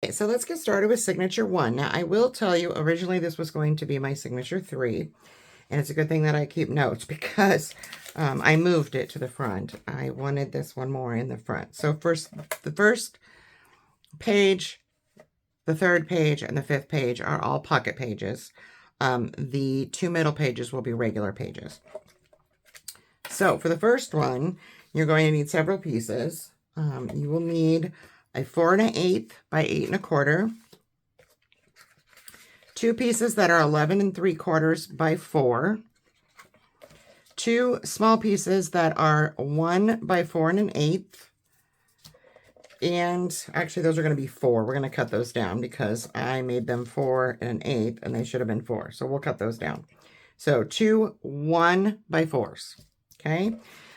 Okay, so let's get started with signature 1. Now, I will tell you, originally this was going to be my signature 3, and it's a good thing that I keep notes because I moved it to the front. I wanted this one more in the front. So the first page, the third page, and the fifth page are all pocket pages. The 2 middle pages will be regular pages. So for the first one, you're going to need several pieces. You will need a 4 1/8 by 8 1/4, 2 pieces that are 11 3/4 by 4, 2 small pieces that are 1 by 4 1/8, and actually those are going to be 4. We're going to cut those down because I made them 4 1/8 and they should have been 4. So we'll cut those down. So 2 1 by 4s. Okay.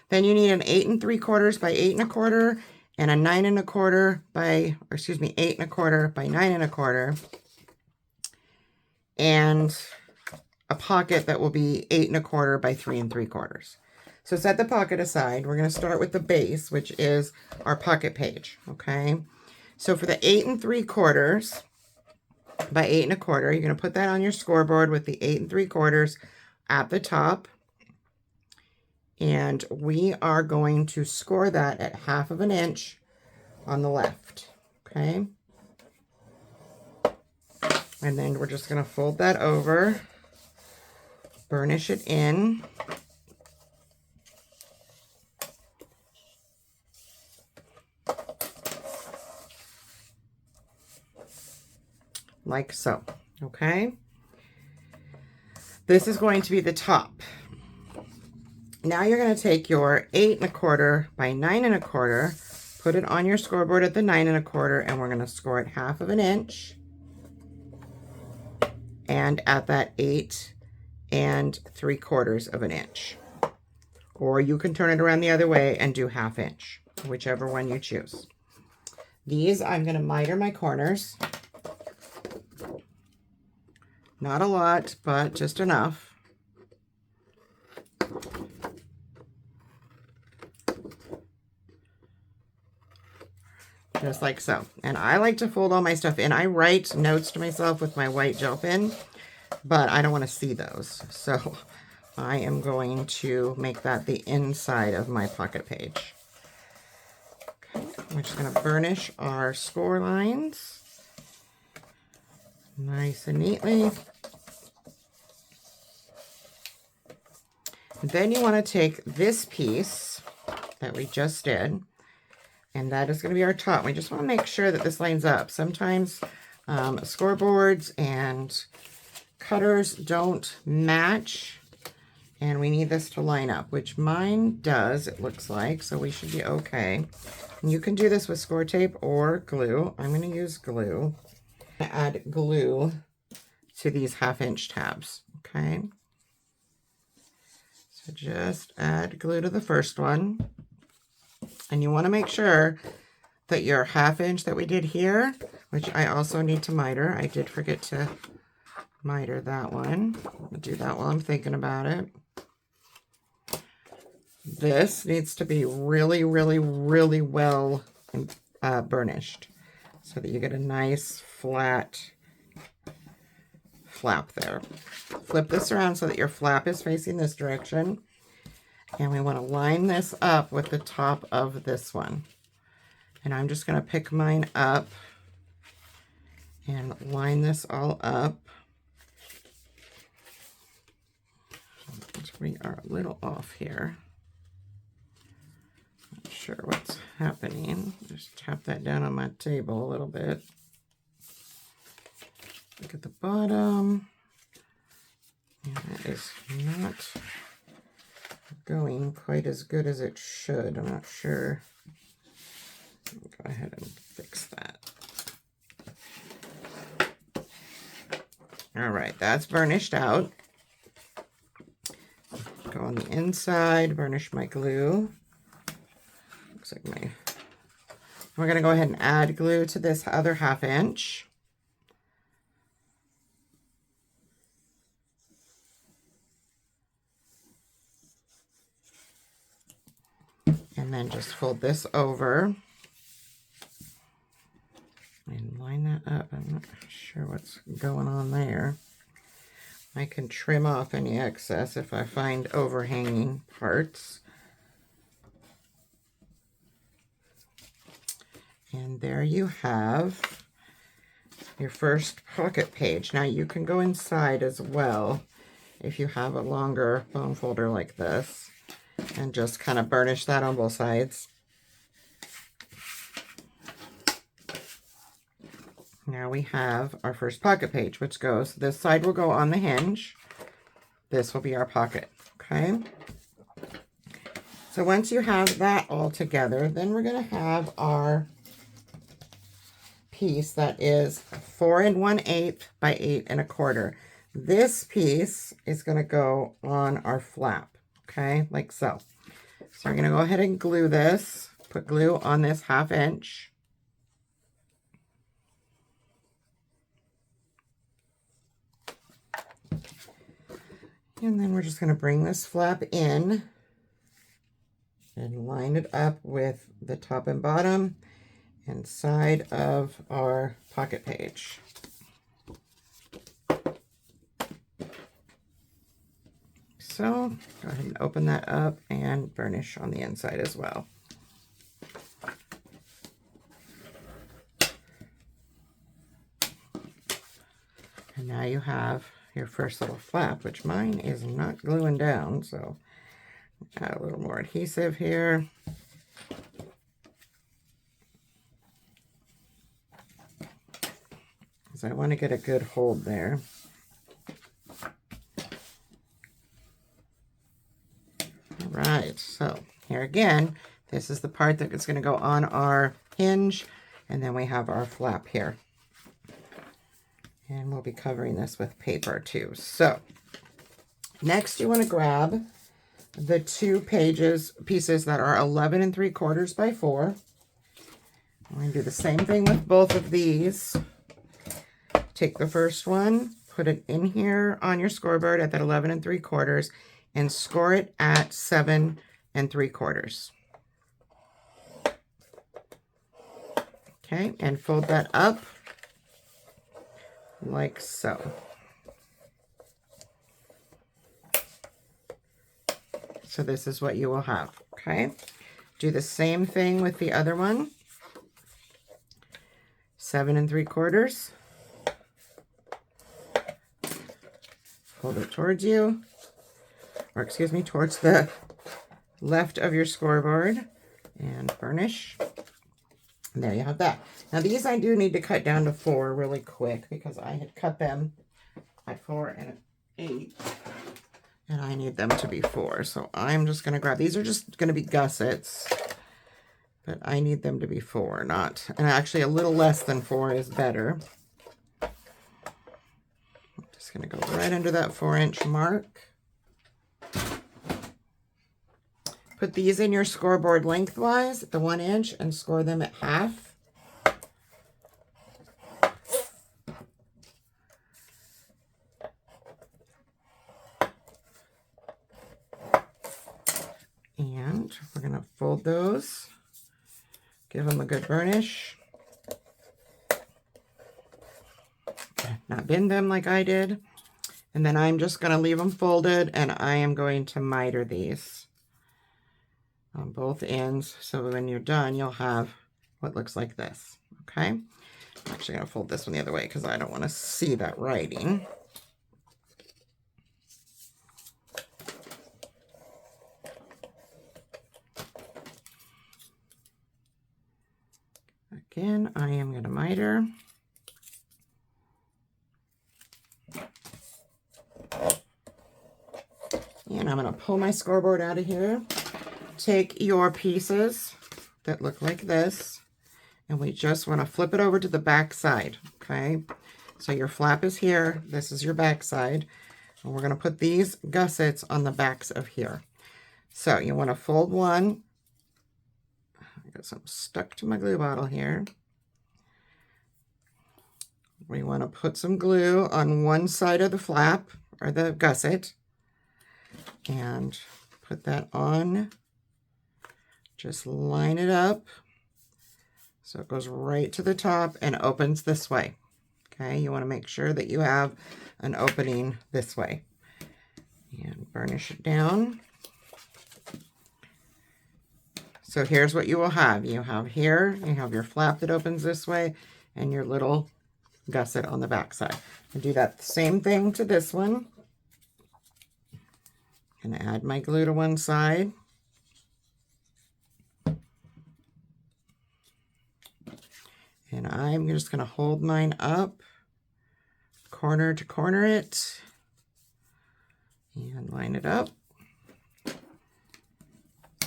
Then you need an 8 3/4 by 8 1/4 and a 9 1/4 by, or excuse me, 8 1/4 by 9 1/4, and a pocket that will be 8 1/4 by 3 3/4. So set the pocket aside. We're going to start with the base, which is our pocket page. Okay. So for the 8 3/4 by 8 1/4, you're going to put that on your scoreboard with the 8 3/4 at the top. And we are going to score that at 1/2 inch on the left. Okay. And then we're just going to fold that over, burnish it in. Like so. Okay. This is going to be the top. Now you're going to take your 8 1/4 by 9 1/4, put it on your scoreboard at the 9 1/4, and we're going to score it 1/2 inch. And at that 8 3/4 inch. Or you can turn it around the other way and do 1/2 inch, whichever one you choose. These, I'm going to miter my corners. Not a lot, but just enough. Just like so. And I like to fold all my stuff in. I write notes to myself with my white gel pen, but I don't want to see those. So I am going to make that the inside of my pocket page. Okay, we're just going to burnish our score lines nice and neatly. Then you want to take this piece that we just did, and that is going to be our top. We just want to make sure that this lines up. Sometimes scoreboards and cutters don't match, and we need this to line up, which mine does, it looks like, so we should be okay. And you can do this with score tape or glue. I'm going to use glue. Add glue to these 1/2 inch tabs, okay? So just add glue to the first one. And you want to make sure that your 1/2 inch that we did here, which I also need to miter. I did forget to miter that one. I'll do that while I'm thinking about it. This needs to be really, really, really well burnished so that you get a nice flat flap there. Flip this around so that your flap is facing this direction. And we want to line this up with the top of this one. And I'm just going to pick mine up and line this all up. We are a little off here. Not sure what's happening. Just tap that down on my table a little bit. Look at the bottom. And that is not going quite as good as it should. I'm not sure. I'll go ahead and fix that. All right, that's burnished out. Go on the inside, burnish my glue. Looks like my... We're going to go ahead and add glue to this other 1/2 inch. And then just fold this over. And line that up. I'm not sure what's going on there. I can trim off any excess if I find overhanging parts. And there you have your first pocket page. Now you can go inside as well if you have a longer bone folder like this and just kind of burnish that on both sides. Now we have our first pocket page, which goes, this side will go on the hinge. This will be our pocket, okay? So once you have that all together, then we're gonna have our piece that is 4 1/8 by 8 1/4. This piece is gonna go on our flap, okay? Like so. So we're gonna go ahead and glue this, put glue on this 1/2 inch. And then we're just going to bring this flap in and line it up with the top and bottom and side of our pocket page. So go ahead and open that up and burnish on the inside as well. And now you have your first little flap, which mine is not gluing down, so add a little more adhesive here. Because I want to get a good hold there. All right, so here again, this is the part that is going to go on our hinge, and then we have our flap here. And we'll be covering this with paper too. So next you want to grab the 2 pieces that are 11 3/4 by 4. I'm going to do the same thing with both of these. Take the first one, put it in here on your scoreboard at that 11 3/4 and score it at 7 3/4. Okay, and fold that up like so. So this is what you will have, okay? Do the same thing with the other one. 7 3/4. Fold it towards you, or excuse me, towards the left of your scoreboard and burnish. And there you have that. Now these I do need to cut down to 4 really quick because I had cut them at 4 and 8. And I need them to be 4. So I'm just going to grab, these are just going to be gussets. But I need them to be 4, not, and actually a little less than 4 is better. I'm just going to go right under that 4-inch mark. Put these in your scoreboard lengthwise, the 1 inch, and score them at 1/2. And we're going to fold those, give them a good burnish. Not bend them like I did. And then I'm just going to leave them folded, and I am going to miter these on both ends, so when you're done you'll have what looks like this. Okay, I'm actually going to fold this one the other way because I don't want to see that writing. Again, I am going to miter. And I'm going to pull my scoreboard out of here. Take your pieces that look like this, and we just want to flip it over to the back side, okay? So your flap is here, this is your back side, and we're going to put these gussets on the backs of here. So you want to fold one. I got something stuck to my glue bottle here. We want to put some glue on one side of the flap, or the gusset, and put that on. Just line it up So it goes right to the top and opens this way. Okay, you want to make sure that you have an opening this way. And burnish it down. So here's what you will have. You have here, you have your flap that opens this way and your little gusset on the back side. And do that same thing to this one. I'm gonna add my glue to one side. And I'm just gonna hold mine up, corner to corner it, and line it up,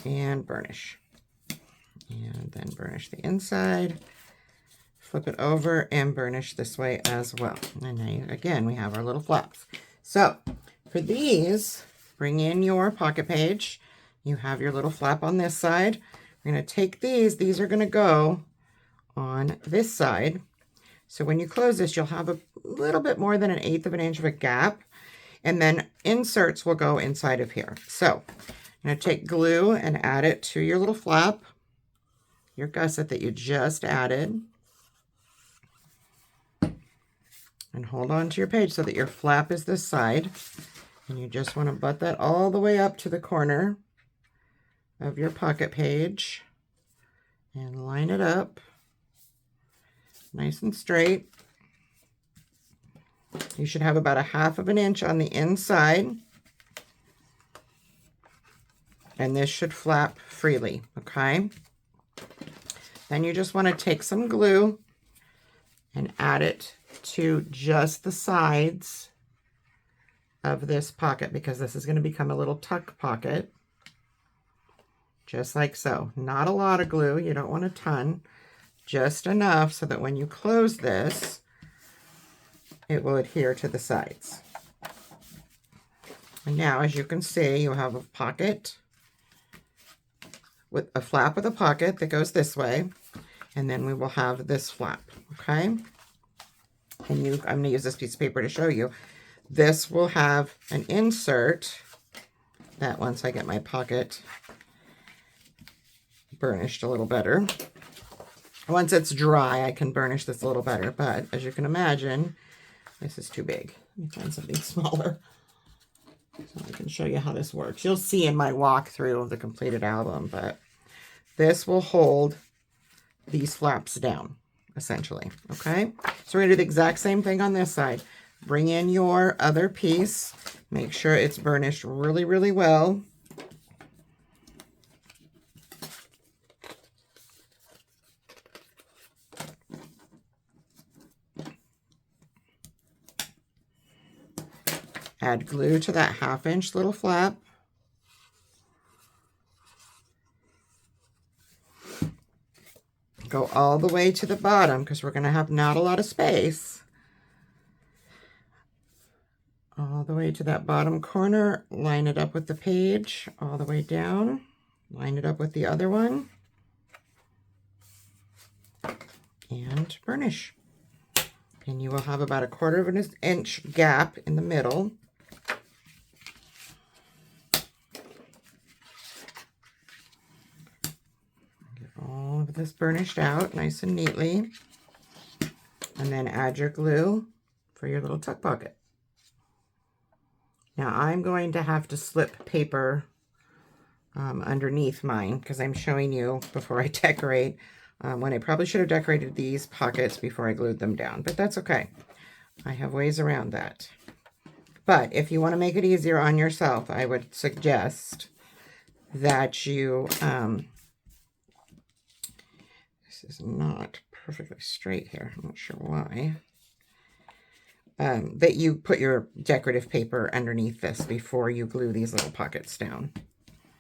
and burnish. And then burnish the inside, flip it over, and burnish this way as well. And now, again, we have our little flaps. So for these, bring in your pocket page. You have your little flap on this side. We're going to take these are going to go on this side. So when you close this, you'll have a little bit more than 1/8 of an inch of a gap. And then inserts will go inside of here. So I'm going to take glue and add it to your little flap, your gusset that you just added. And hold on to your page so that your flap is this side. And you just want to butt that all the way up to the corner of your pocket page and line it up nice and straight. You should have about 1/2 of an inch on the inside. And this should flap freely, okay? Then you just want to take some glue and add it to just the sides of this pocket, because this is going to become a little tuck pocket, just like so. Not a lot of glue, you don't want a ton, just enough so that when you close this, it will adhere to the sides. And now, as you can see, you have a pocket with a flap with a pocket that goes this way, and then we will have this flap, okay? And I'm going to use this piece of paper to show you. This will have an insert that, once I get my pocket burnished a little better, once it's dry, I can burnish this a little better. But as you can imagine, this is too big. Let me find something smaller so I can show you how this works. You'll see in my walkthrough of the completed album, but this will hold these flaps down, essentially, okay? So we're gonna do the exact same thing on this side. Bring in your other piece. Make sure it's burnished really, really well. Add glue to that 1/2 inch little flap. Go all the way to the bottom because we're going to have not a lot of space. All the way to that bottom corner, line it up with the page, all the way down, line it up with the other one, and burnish. And you will have about 1/4 of an inch gap in the middle. Get all of this burnished out nice and neatly. And then add your glue for your little tuck pocket. Now I'm going to have to slip paper underneath mine because I'm showing you before I decorate, when I probably should have decorated these pockets before I glued them down, but that's okay. I have ways around that. But if you want to make it easier on yourself, I would suggest that you, this is not perfectly straight here, I'm not sure why. That you put your decorative paper underneath this before you glue these little pockets down.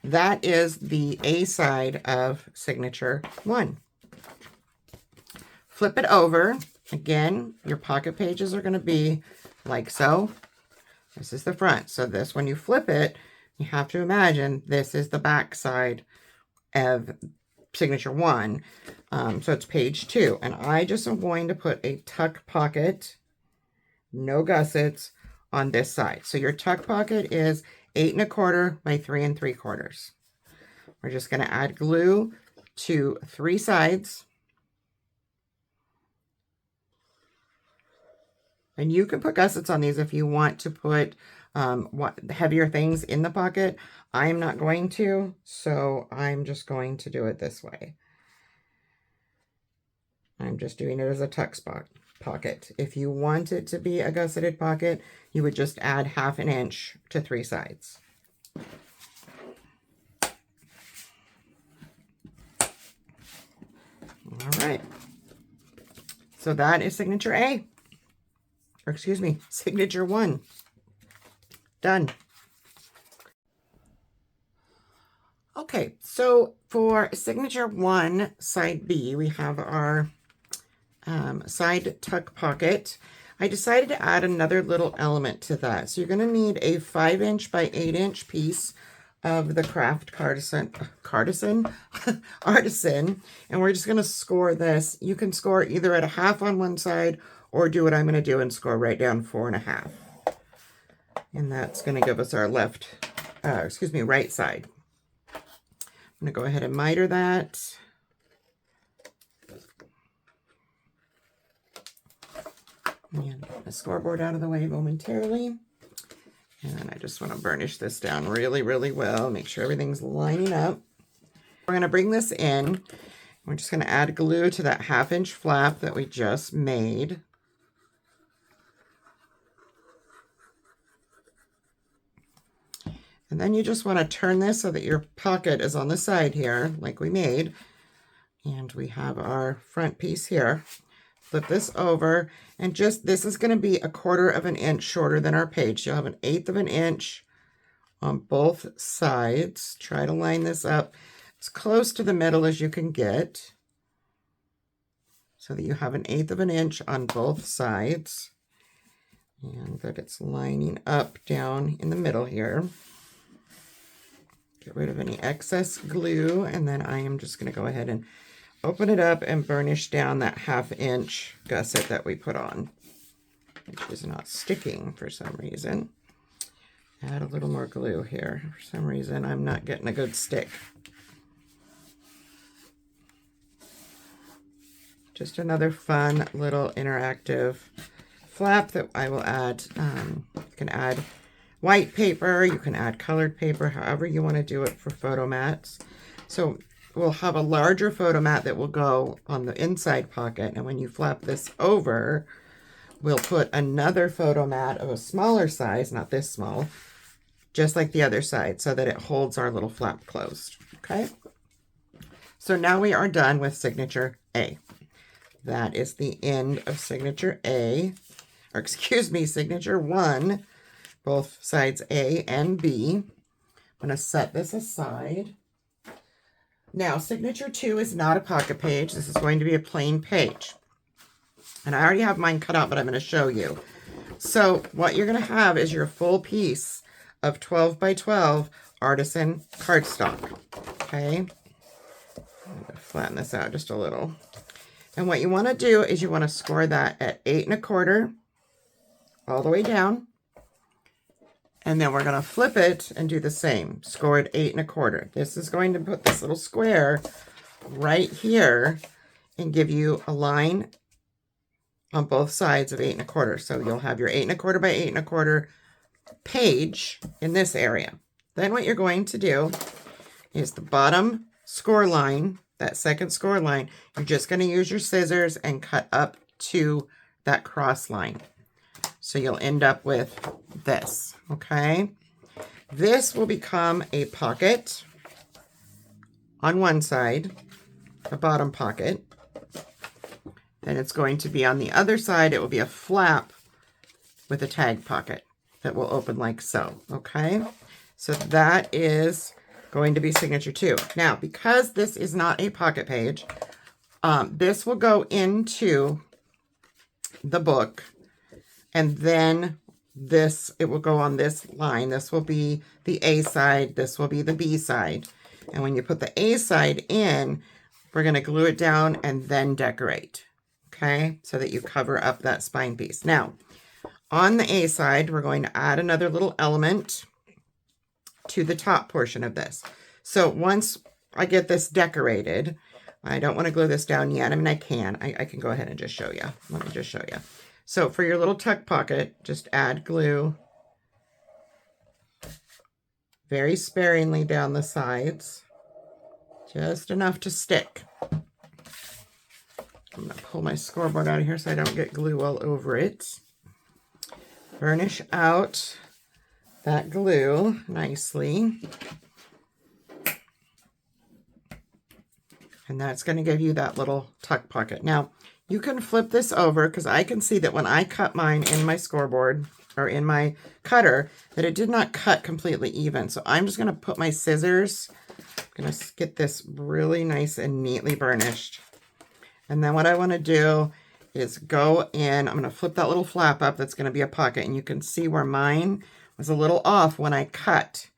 That is the A side of Signature 1. Flip it over. Again, your pocket pages are going to be like so. This is the front. So this, when you flip it, you have to imagine this is the back side of Signature 1. So it's page 2. And I just am going to put a tuck pocket, no gussets, on this side. So your tuck pocket is 8 1/4 by 3 3/4. We're just going to add glue to 3 sides. And you can put gussets on these if you want to put heavier things in the pocket. I'm not going to, so I'm just going to do it this way. I'm just doing it as a tuck spot pocket. If you want it to be a gusseted pocket, you would just add 1/2 inch to 3 sides. All right. So that is signature A. Or excuse me, signature 1. Done. Okay, so for signature 1, side B, we have our side tuck pocket. I decided to add another little element to that. So you're going to need a 5" by 8" piece of the craft artisan, and we're just going to score this. You can score either at 1/2 on one side or do what I'm going to do and score right down 4.5. And that's going to give us our right side. I'm going to go ahead and miter that. And get the scoreboard out of the way momentarily. And I just want to burnish this down really, really well. Make sure everything's lining up. We're going to bring this in. We're just going to add glue to that 1/2 inch flap that we just made. And then you just want to turn this so that your pocket is on the side here, like we made. And we have our front piece here. Flip this over, and this is going to be 1/4 inch shorter than our page. You'll have 1/8 inch on both sides. Try to line this up as close to the middle as you can get, so that you have 1/8 inch on both sides, and that it's lining up down in the middle here. Get rid of any excess glue, and then I am just going to go ahead and open it up and burnish down that 1/2 inch gusset that we put on, which is not sticking for some reason. Add a little more glue here. For some reason, I'm not getting a good stick. Just another fun little interactive flap that I will add. You can add white paper, you can add colored paper, however you want to do it for photo mats. So we'll have a larger photo mat that will go on the inside pocket, and when you flap this over, we'll put another photo mat of a smaller size, not this small, just like the other side, so that it holds our little flap closed. Okay? So now we are done with signature A. That is the end of signature A, or excuse me, signature 1, both sides A and B. I'm going to set this aside. Now, signature 2 is not a pocket page. This is going to be a plain page. And I already have mine cut out, but I'm going to show you. So what you're going to have is your full piece of 12 by 12 artisan cardstock. Okay? I'm going to flatten this out just a little. And what you want to do is you want to score that at 8 1/4 all the way down. And then we're going to flip it and do the same. Score at 8 1/4. This is going to put this little square right here and give you a line on both sides of 8 1/4. So you'll have your 8 1/4 by 8 1/4 page in this area. Then what you're going to do is the bottom score line, that second score line, you're just going to use your scissors and cut up to that cross line. So you'll end up with this, okay? This will become a pocket on one side, a bottom pocket. Then it's going to be on the other side, it will be a flap with a tag pocket that will open like so, okay? So that is going to be signature 2. Now, because this is not a pocket page, this will go into the book. And then it will go on this line. This will be the A side. This will be the B side. And when you put the A side in, we're going to glue it down and then decorate. Okay? So that you cover up that spine piece. Now, on the A side, we're going to add another little element to the top portion of this. So once I get this decorated, I don't want to glue this down yet. I mean, I can go ahead and just show you. Let me just show you. So for your little tuck pocket, just add glue very sparingly down the sides, just enough to stick. I'm going to pull my scoreboard out of here so I don't get glue all over it. Burnish out that glue nicely. And that's going to give you that little tuck pocket. Now, you can flip this over because I can see that when I cut mine in my scoreboard or in my cutter, that it did not cut completely even. So I'm just going to put my scissors. I'm going to get this really nice and neatly burnished. And then what I want to do is go in. I'm going to flip that little flap up. That's going to be a pocket. And you can see where mine was a little off when I cut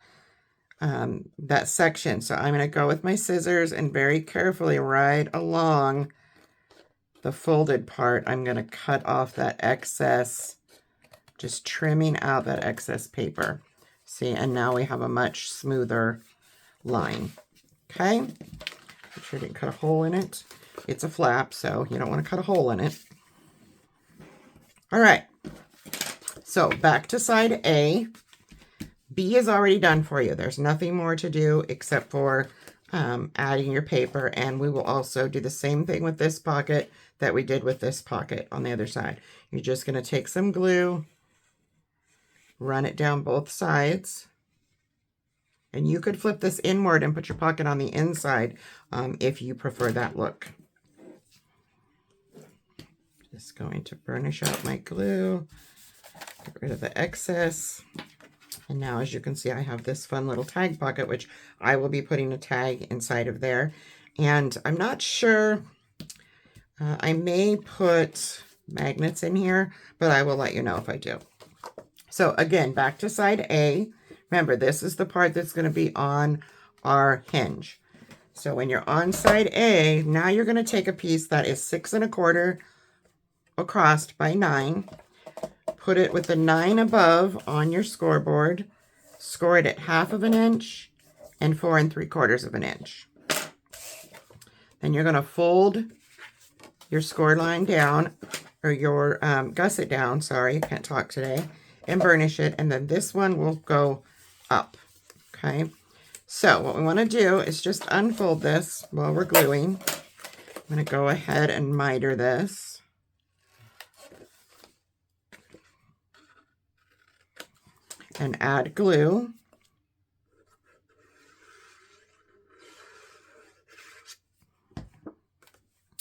that section. So I'm going to go with my scissors and very carefully right along the folded part. I'm going to cut off that excess, just trimming out that excess paper. See, and now we have a much smoother line. Okay, make sure I didn't cut a hole in it. It's a flap, so you don't want to cut a hole in it. All right, so back to side A. B is already done for you. There's nothing more to do except for adding your paper, and we will also do the same thing with this pocket that we did with this pocket on the other side. You're just going to take some glue, run it down both sides, and you could flip this inward and put your pocket on the inside if you prefer that look. Just going to burnish out my glue, get rid of the excess. And now, as you can see, I have this fun little tag pocket, which I will be putting a tag inside of there. And I'm not sure, I may put magnets in here, but I will let you know if I do. So again, back to side A. Remember, this is the part that's going to be on our hinge. So when you're on side A, now you're going to take a piece that is 6 1/4 across by 9. Put it with the 9 above on your scoreboard, score it at 1/2 inch and 4 3/4 inch. Then you're going to fold your score line down, or your gusset down, sorry, can't talk today, and burnish it, and then this one will go up, okay? So what we want to do is just unfold this while we're gluing. I'm going to go ahead and miter this. And add glue.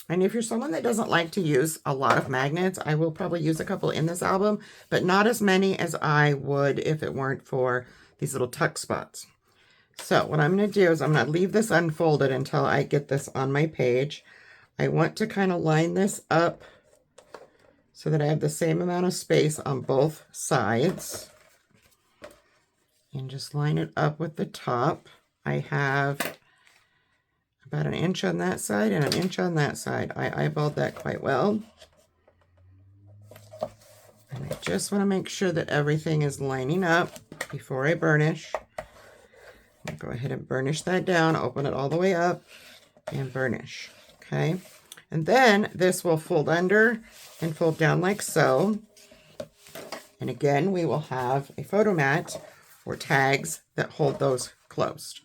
And if you're someone that doesn't like to use a lot of magnets, I will probably use a couple in this album, but not as many as I would if it weren't for these little tuck spots. So what I'm going to do is I'm going to leave this unfolded until I get this on my page. I want to kind of line this up so that I have the same amount of space on both sides. And just line it up with the top. I have about 1 inch on that side and 1 inch on that side. I eyeballed that quite well. And I just want to make sure that everything is lining up before I burnish. I'll go ahead and burnish that down, open it all the way up, and burnish. Okay. And then this will fold under and fold down like so. And again, we will have a photo mat or tags that hold those closed.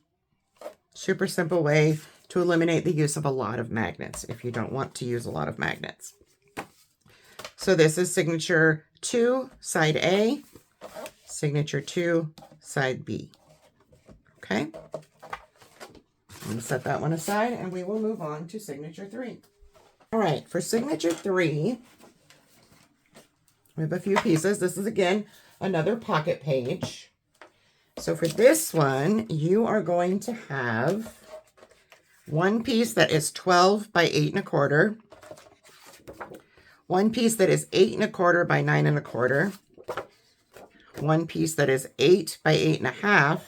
Super simple way to eliminate the use of a lot of magnets if you don't want to use a lot of magnets. So this is signature 2, side A, signature 2, side B. Okay? I'm going to set that one aside and we will move on to signature 3. All right, for signature 3, we have a few pieces. This is, again, another pocket page. So for this one, you are going to have one piece that is 12 by 8 1/4, one piece that is 8 1/4 by 9 1/4, one piece that is 8 by 8 1/2,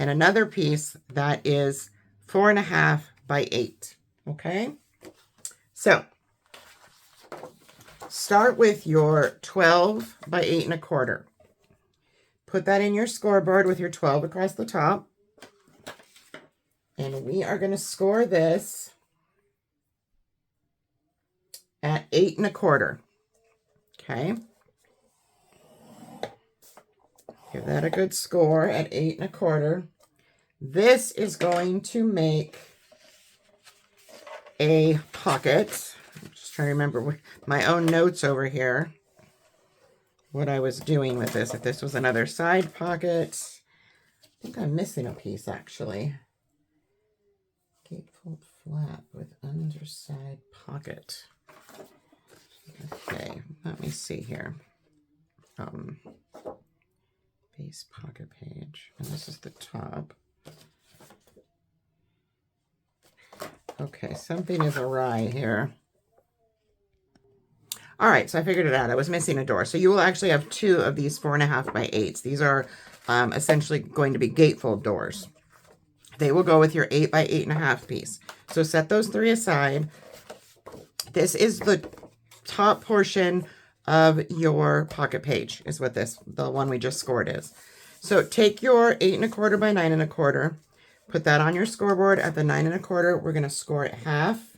and another piece that is 4 1/2 by 8. Okay? So start with your 12 by 8 1/4. Put that in your scoreboard with your 12 across the top. And we are going to score this at 8 1/4. Okay. Give that a good score at 8 1/4. This is going to make a pocket. I'm just trying to remember my own notes over here, what I was doing with this. If this was another side pocket. I think I'm missing a piece, actually. Gatefold flap with underside pocket. Okay, let me see here. Base pocket page, and this is the top. Okay, something is awry here. All right, so I figured it out. I was missing a door. So you will actually have 2 of these 4.5 by 8s. These are essentially going to be gatefold doors. They will go with your 8 by 8.5 piece. So set those 3 aside. This is the top portion of your pocket page, is what the one we just scored is. So take your 8 1/4 by 9 1/4. Put that on your scoreboard at the 9 1/4. We're going to score it half.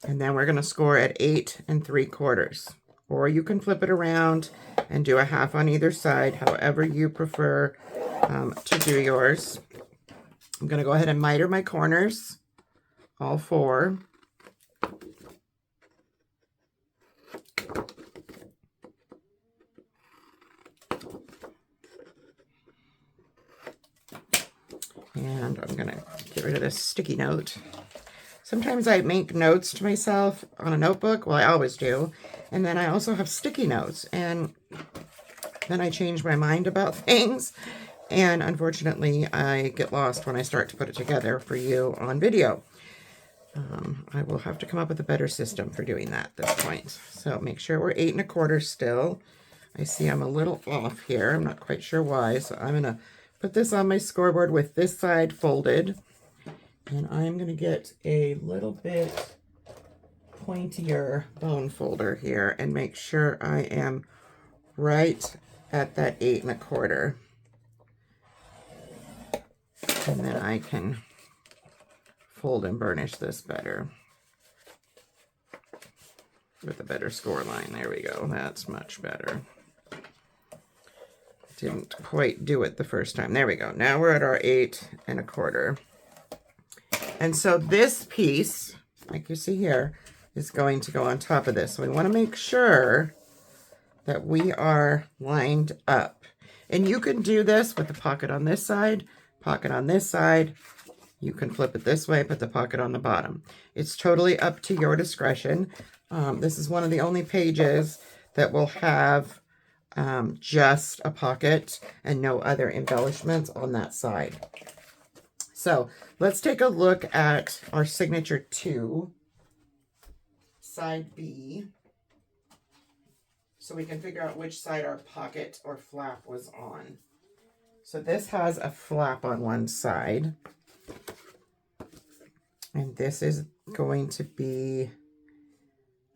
And then we're going to score at 8 3/4. Or you can flip it around and do a half on either side, however you prefer to do yours. I'm going to go ahead and miter my corners, all 4. And I'm going to get rid of this sticky note. Sometimes I make notes to myself on a notebook. Well, I always do. And then I also have sticky notes. And then I change my mind about things. And unfortunately, I get lost when I start to put it together for you on video. I will have to come up with a better system for doing that at this point. So make sure we're 8 1/4 still. I see I'm a little off here. I'm not quite sure why. So I'm going to put this on my scoreboard with this side folded. And I'm going to get a little bit pointier bone folder here and make sure I am right at that 8 1/4. And then I can fold and burnish this better with a better score line. There we go. That's much better. Didn't quite do it the first time. There we go. Now we're at our 8 1/4. And so this piece, like you see here, is going to go on top of this. So we want to make sure that we are lined up. And you can do this with the pocket on this side, pocket on this side. You can flip it this way, put the pocket on the bottom. It's totally up to your discretion. This is one of the only pages that will have just a pocket and no other embellishments on that side. So let's take a look at our signature 2, side B, so we can figure out which side our pocket or flap was on. So this has a flap on one side, and this is going to be,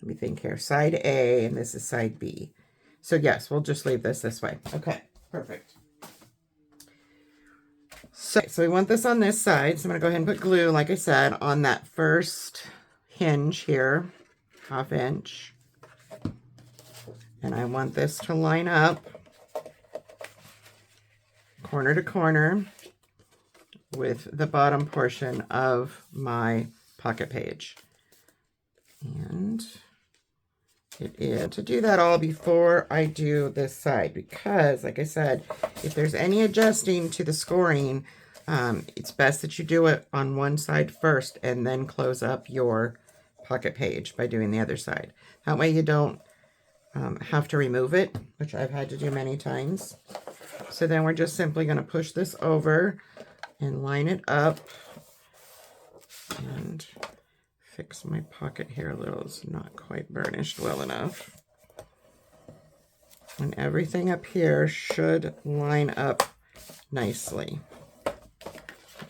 let me think here, side A, and this is side B. So yes, we'll just leave this way. Okay, perfect. So we want this on this side. So I'm going to go ahead and put glue, like I said, on that first hinge here, 1/2 inch. And I want this to line up corner to corner with the bottom portion of my pocket page. And it is to do that all before I do this side, because like I said, if there's any adjusting to the scoring, it's best that you do it on one side first and then close up your pocket page by doing the other side. That way you don't have to remove it, which I've had to do many times. So then we're just simply going to push this over and line it up and fix my pocket here a little. It's not quite burnished well enough. And everything up here should line up nicely.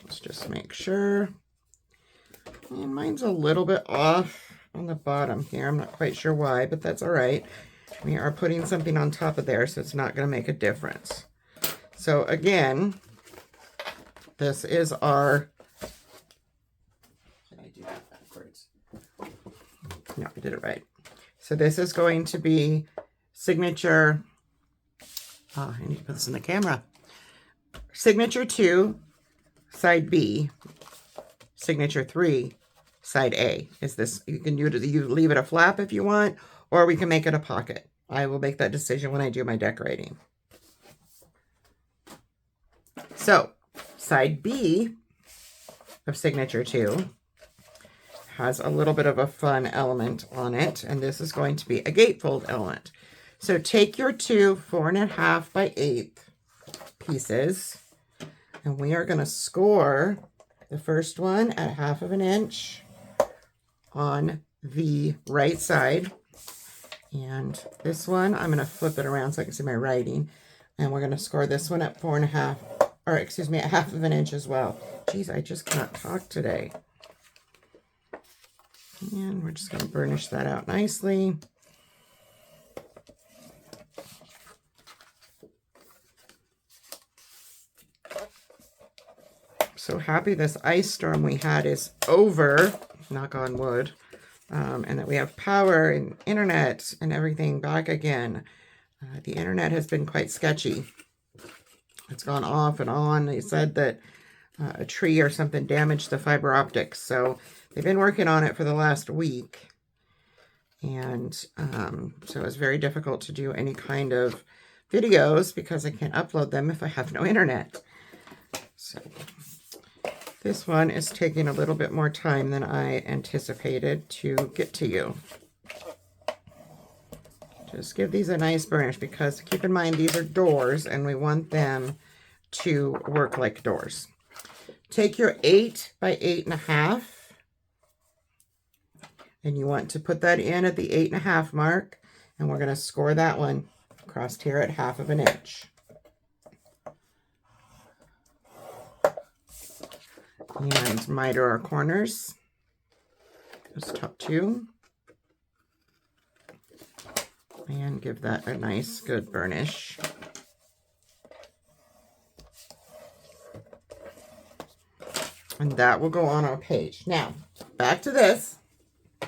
Let's just make sure. And mine's a little bit off on the bottom here. I'm not quite sure why, but that's all right. We are putting something on top of there, so it's not going to make a difference. So again, this is our, can I do that backwards? No, I did it right. So this is going to be signature, I need to put this in the camera. Signature 2, side B. Signature 3, side A. Is this, you can you leave it a flap if you want, or we can make it a pocket. I will make that decision when I do my decorating. So, side B of signature 2 has a little bit of a fun element on it, and this is going to be a gatefold element. So take your two 4.5 by 8 pieces, and we are going to score the first one at 1/2 inch on the right side. And this one, I'm going to flip it around so I can see my writing. And we're going to score this one at 4.5, or excuse me, at 1/2 inch as well. Geez, I just cannot talk today. And we're just going to burnish that out nicely. So happy this ice storm we had is over, knock on wood, and that we have power and internet and everything back again. The internet has been quite sketchy. It's gone off and on. They said that a tree or something damaged the fiber optics, so they've been working on it for the last week. And so it's very difficult to do any kind of videos because I can't upload them if I have no internet. So this one is taking a little bit more time than I anticipated to get to you. Just give these a nice burnish because keep in mind these are doors and we want them to work like doors. Take your 8 by 8.5 and you want to put that in at the 8.5 mark, and we're going to score that one across here at 1/2 inch. And miter our corners, those top two, and give that a nice good burnish. And that will go on our page. Now, back to this.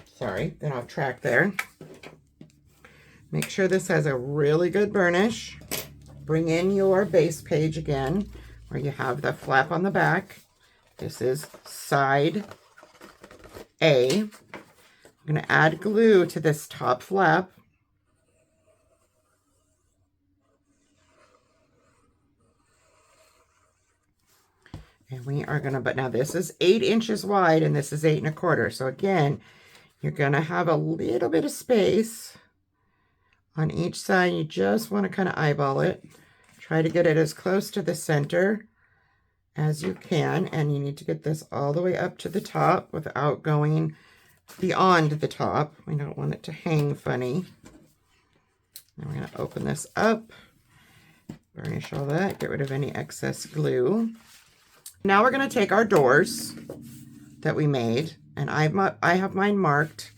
Sorry, been off track there. Make sure this has a really good burnish. Bring in your base page again, where you have the flap on the back. This is side A. I'm going to add glue to this top flap. And we are going to, but now this is 8 inches wide and this is 8 1/4. So again, you're going to have a little bit of space on each side. You just want to kind of eyeball it. Try to get it as close to the center as you can, and you need to get this all the way up to the top without going beyond the top. We don't want it to hang funny. Now we're going to open this up, burnish all that, get rid of any excess glue. Now we're going to take our doors that we made, and I have mine marked.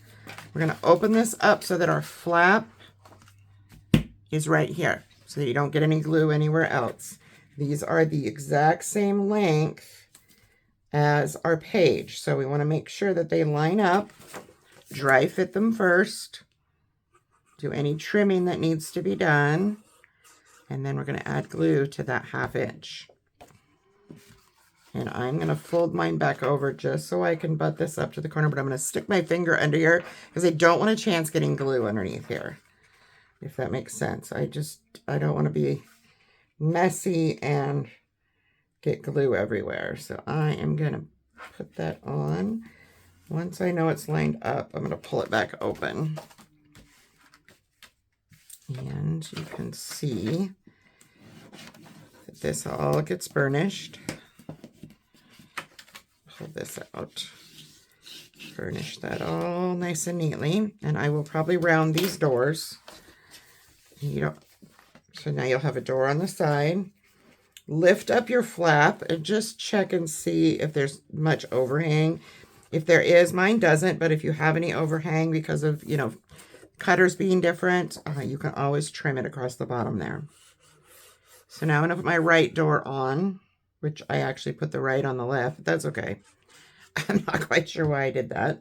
We're going to open this up so that our flap is right here, so that you don't get any glue anywhere else. These are the exact same length as our page, so we want to make sure that they line up. Dry fit them first. Do any trimming that needs to be done. And then we're going to add glue to that 1/2 inch. And I'm going to fold mine back over just so I can butt this up to the corner, but I'm going to stick my finger under here because I don't want a chance getting glue underneath here, if that makes sense. I don't want to be messy and get glue everywhere. So I am going to put that on. Once I know it's lined up, I'm going to pull it back open. And you can see that this all gets burnished. Pull this out. Burnish that all nice and neatly. And I will probably round these doors. So now you'll have a door on the side. Lift up your flap and just check and see if there's much overhang. If there is, mine doesn't, but if you have any overhang because of, cutters being different, you can always trim it across the bottom there. So now I'm going to put my right door on, which I actually put the right on the left. That's okay. I'm not quite sure why I did that.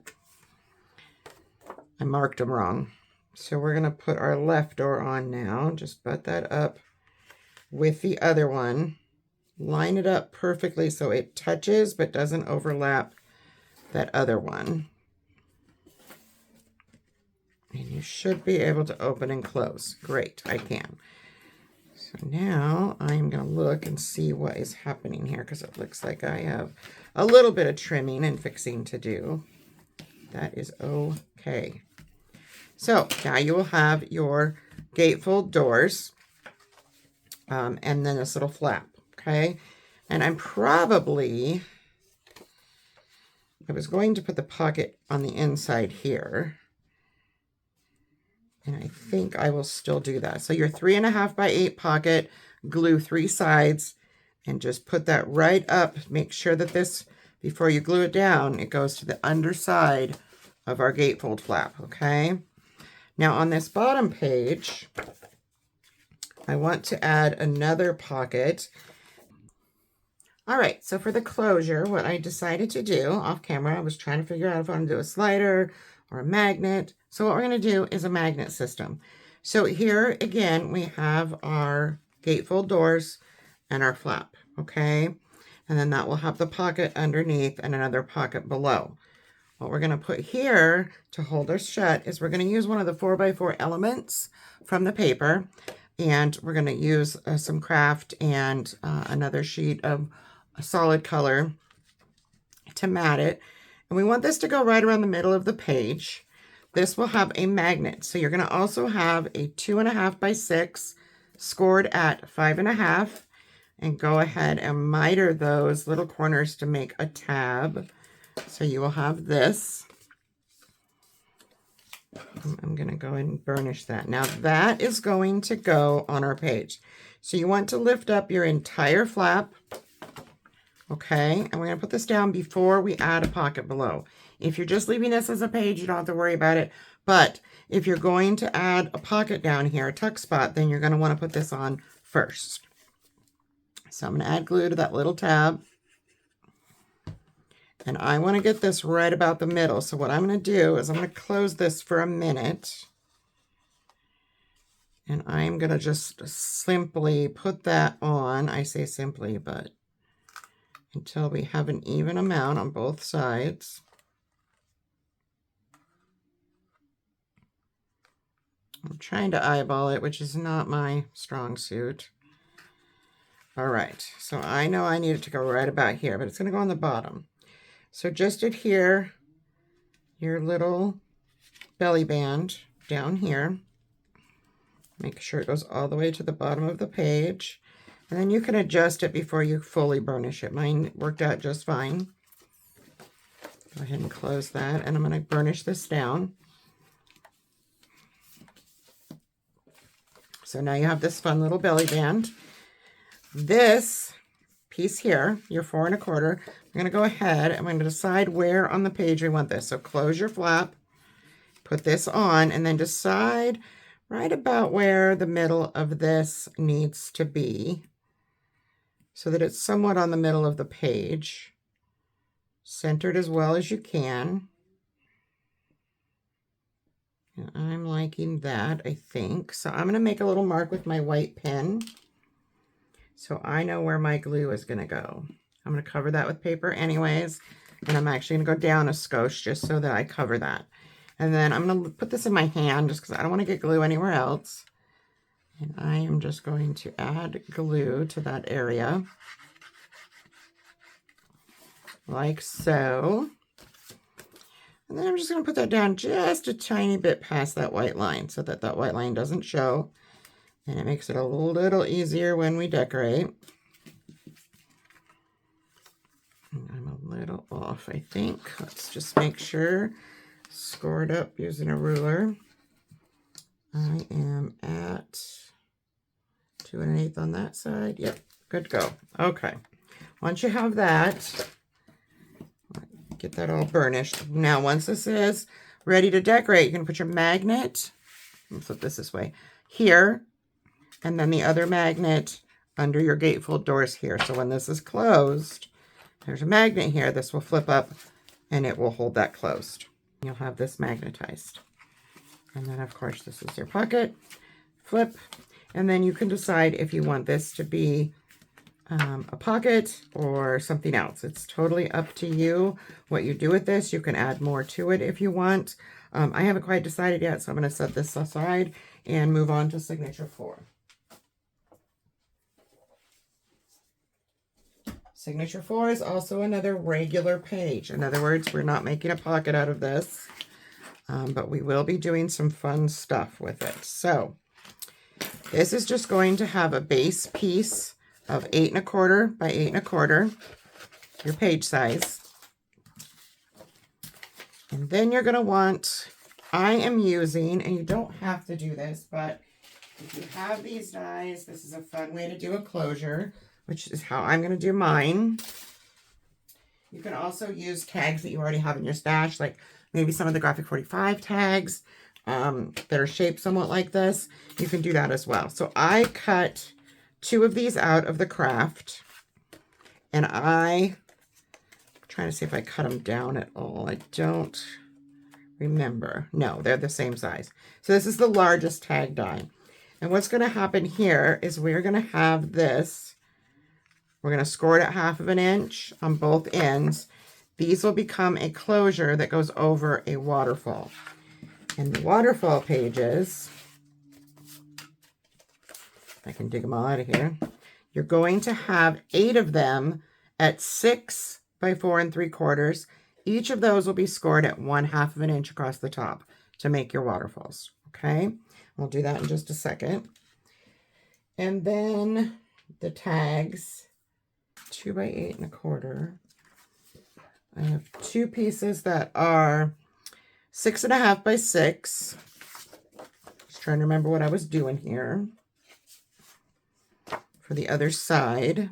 I marked them wrong. So we're going to put our left door on now. Just butt that up with the other one. Line it up perfectly so it touches but doesn't overlap that other one. And you should be able to open and close. Great, I can. So now I'm going to look and see what is happening here, because it looks like I have a little bit of trimming and fixing to do. That is okay. So now you will have your gatefold doors and then this little flap, okay? And I was going to put the pocket on the inside here. And I think I will still do that. So your 3.5 by 8 pocket, glue 3 sides, and just put that right up. Make sure that this, before you glue it down, it goes to the underside of our gatefold flap, okay? Now on this bottom page, I want to add another pocket. All right, so for the closure, what I decided to do off camera, I was trying to figure out if I want to do a slider or a magnet. So what we're going to do is a magnet system. So here again, we have our gatefold doors and our flap, okay? And then that will have the pocket underneath and another pocket below. What we're going to put here to hold us shut is we're going to use one of the 4x4 elements from the paper. And we're going to use some craft and another sheet of a solid color to mat it. And we want this to go right around the middle of the page. This will have a magnet. So you're going to also have a 2.5 by 6 scored at 5.5. And go ahead and miter those little corners to make a tab. So you will have this. I'm going to go and burnish that. Now that is going to go on our page. So you want to lift up your entire flap. Okay, and we're going to put this down before we add a pocket below. If you're just leaving this as a page, you don't have to worry about it. But if you're going to add a pocket down here, a tuck spot, then you're going to want to put this on first. So I'm going to add glue to that little tab. And I want to get this right about the middle. So what I'm going to do is I'm going to close this for a minute. And I'm going to just simply put that on. I say simply, but until we have an even amount on both sides. I'm trying to eyeball it, which is not my strong suit. All right, so I know I need it to go right about here, but it's going to go on the bottom. So just adhere your little belly band down here. Make sure it goes all the way to the bottom of the page. And then you can adjust it before you fully burnish it. Mine worked out just fine. Go ahead and close that. And I'm going to burnish this down. So now you have this fun little belly band. This piece here, your 4 1/4, I'm going to go ahead and I'm going to decide where on the page we want this. So close your flap, put this on, and then decide right about where the middle of this needs to be so that it's somewhat on the middle of the page, centered as well as you can. And I'm liking that, I think. So I'm going to make a little mark with my white pen so I know where my glue is going to go. I'm going to cover that with paper anyways, and I'm actually going to go down a skosh just so that I cover that. And then I'm going to put this in my hand just because I don't want to get glue anywhere else. And I am just going to add glue to that area, like so. And then I'm just going to put that down just a tiny bit past that white line so that that white line doesn't show. And it makes it a little easier when we decorate. And I'm a little off, I think. Let's just make sure. Scored up using a ruler. I am at 2 1/8 on that side. Yep, good to go. Okay. Once you have that, get that all burnished. Now, once this is ready to decorate, you can put your magnet, let me flip this way, here, and then the other magnet under your gatefold doors here. So when this is closed, there's a magnet here. This will flip up and it will hold that closed. You'll have this magnetized. And then, of course, this is your pocket. Flip. And then you can decide if you want this to be a pocket or something else. It's totally up to you what you do with this. You can add more to it if you want. I haven't quite decided yet, so I'm going to set this aside and move on to signature 4. Signature 4 is also another regular page. In other words, we're not making a pocket out of this, but we will be doing some fun stuff with it. So this is just going to have a base piece of 8 1/4 by 8 1/4, your page size. And then you're going to want, I am using, and you don't have to do this, but if you have these dies, this is a fun way to do a closure, which is how I'm going to do mine. You can also use tags that you already have in your stash, like maybe some of the Graphic 45 tags that are shaped somewhat like this. You can do that as well. So I cut 2 of these out of the craft, and I'm trying to see if I cut them down at all. I don't remember. No, they're the same size. So this is the largest tag die. And what's going to happen here is we're going to have this. We're going to score it at 1/2 inch on both ends. These will become a closure that goes over a waterfall. And the waterfall pages, if I can dig them all out of here, you're going to have 8 of them at 6 by 4 3/4. Each of those will be scored at 1/2 inch across the top to make your waterfalls. Okay, we'll do that in just a second. And then the tags, 2 by 8 1/4. I have 2 pieces that are 6 1/2 by 6. Just trying to remember what I was doing here for the other side.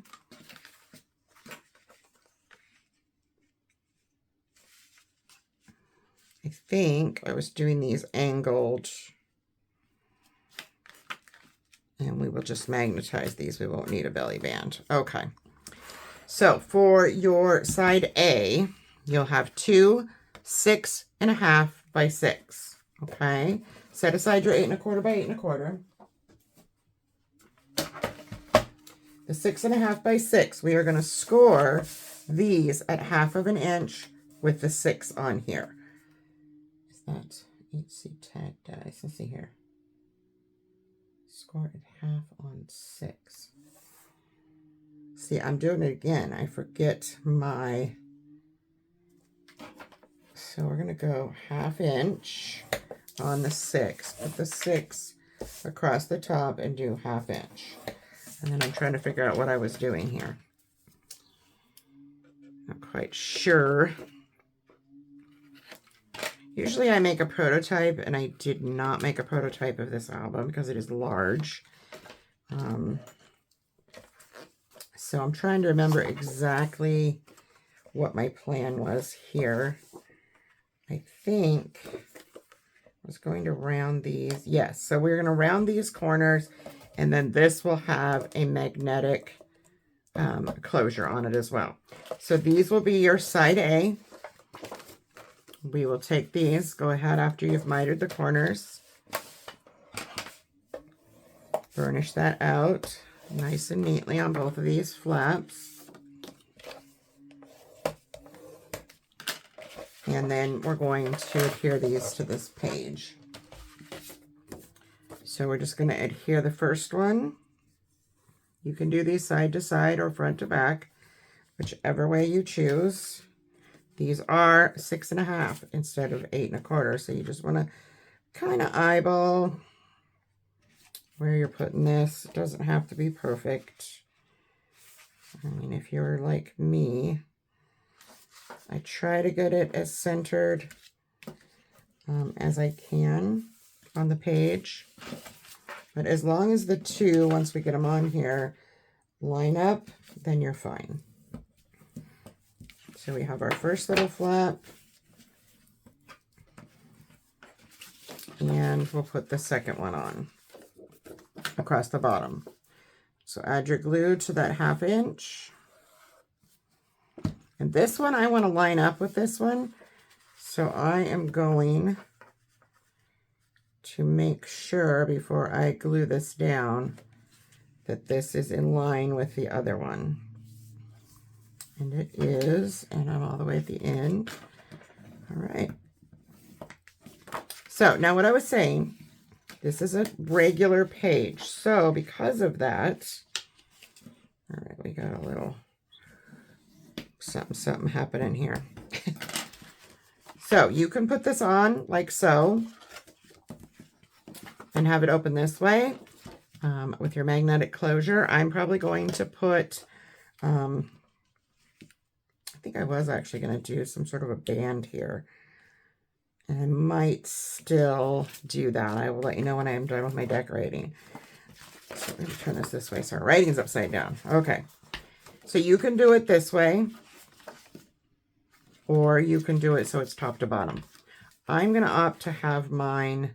I think I was doing these angled, and we will just magnetize these. We won't need a belly band. Okay. So for your side A, you'll have 2 6 1/2 by 6. Okay. Set aside your 8 1/4 by 8 1/4. The 6 1/2 by 6, we are going to score these at 1/2 inch with the 6 on here. Is that HC tag dice? Let's see here. Score at 1/2 on 6. See, I'm doing it again. I forget my... So we're going to go 1/2 inch on the 6. Put the 6 across the top and do 1/2 inch. And then I'm trying to figure out what I was doing here. Not quite sure. Usually I make a prototype, and I did not make a prototype of this album because it is large. So I'm trying to remember exactly what my plan was here. I think I was going to round these. Yes, so we're going to round these corners, and then this will have a magnetic closure on it as well. So these will be your side A. We will take these, go ahead after you've mitered the corners, burnish that out nice and neatly on both of these flaps. And then we're going to adhere these to this page. So we're just going to adhere the first one. You can do these side to side or front to back, whichever way you choose. These are 6 1/2 instead of 8 1/4. So you just want to kind of eyeball where you're putting this. It doesn't have to be perfect. I mean, if you're like me, I try to get it as centered as I can on the page. But as long as the 2, once we get them on here, line up, then you're fine. So we have our first little flap, and we'll put the second one on across the bottom. So add your glue to that 1/2 inch. And this one, I want to line up with this one. So I am going to make sure before I glue this down that this is in line with the other one. And it is, and I'm all the way at the end. All right. So now what I was saying, this is a regular page. So because of that, all right, we got a little something happening here. So you can put this on like so and have it open this way with your magnetic closure. I'm probably going to put, I think I was actually going to do some sort of a band here. And I might still do that. I will let you know when I am done with my decorating. So let me turn this way so our writing's upside down. Okay. So you can do it this way, or you can do it so it's top to bottom. I'm going to opt to have mine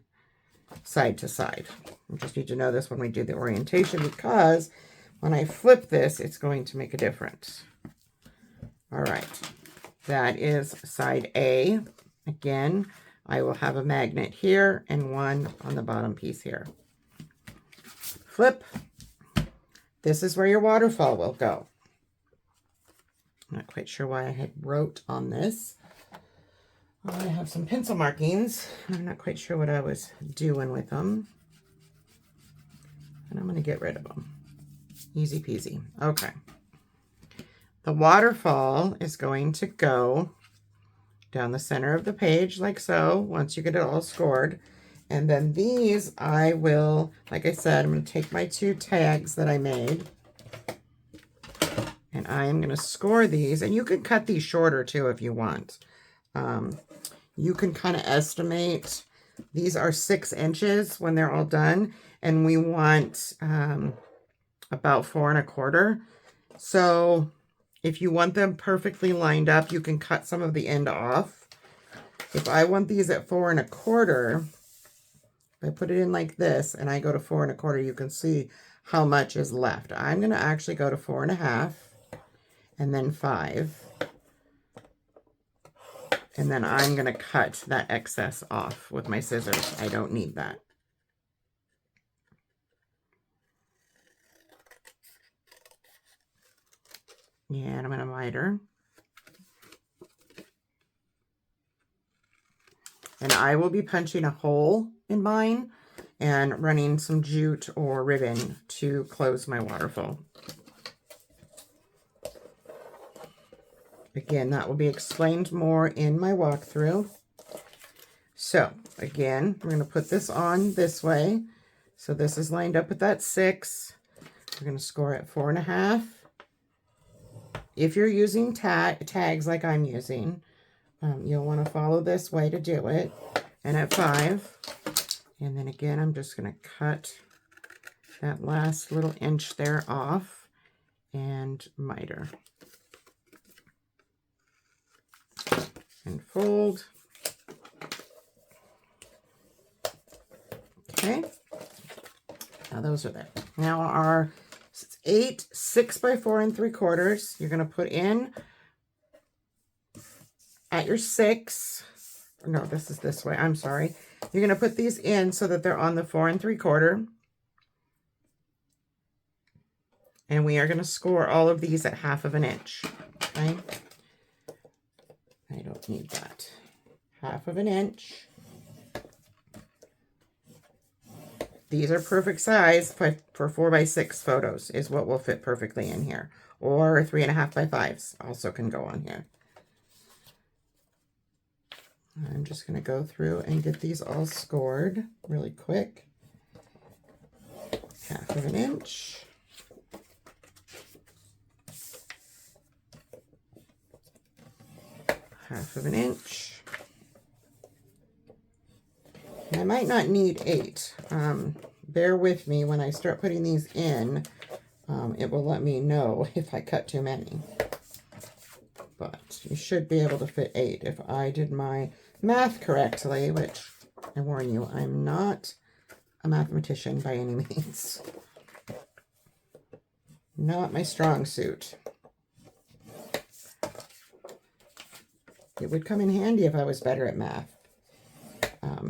side to side. You just need to know this when we do the orientation, because when I flip this, it's going to make a difference. All right. That is side A. Again, I will have a magnet here and one on the bottom piece here. Flip. This is where your waterfall will go. I'm not quite sure why I had wrote on this. I have some pencil markings. I'm not quite sure what I was doing with them. And I'm going to get rid of them. Easy peasy. Okay. The waterfall is going to go down the center of the page like so, once you get it all scored. And then these I will, like I said, I'm going to take my 2 tags that I made, and I am going to score these. And you can cut these shorter too if you want. You can kind of estimate. These are 6 inches when they're all done, and we want about 4 1/4. So if you want them perfectly lined up, you can cut some of the end off. If I want these at 4 1/4, if I put it in like this and I go to 4 1/4, you can see how much is left. I'm going to actually go to 4 1/2 and then 5. And then I'm going to cut that excess off with my scissors. I don't need that. Yeah, and I'm going to miter. And I will be punching a hole in mine and running some jute or ribbon to close my waterfall. Again, that will be explained more in my walkthrough. So again, we're going to put this on this way. So this is lined up with that 6. We're going to score at 4 1/2. If you're using tags like I'm using, you'll want to follow this way to do it. And at 5. And then again, I'm just going to cut that last little inch there off and miter. And fold. Okay. Now those are there. Now our 8 6 by 4 3/4. You're going to put in at your 6. No, this is this way. I'm sorry. You're going to put these in so that they're on the 4 3/4. And we are going to score all of these at 1/2 inch. Okay. I don't need that. 1/2 inch. These are perfect size for 4 by 6 photos is what will fit perfectly in here. Or 3 1/2 by 5s also can go on here. I'm just going to go through and get these all scored really quick. 1/2 inch. Half of an inch. And I might not need 8. Bear with me when I start putting these in. It will let me know if I cut too many. But you should be able to fit 8 if I did my math correctly, which I warn you, I'm not a mathematician by any means. Not my strong suit. It would come in handy if I was better at math.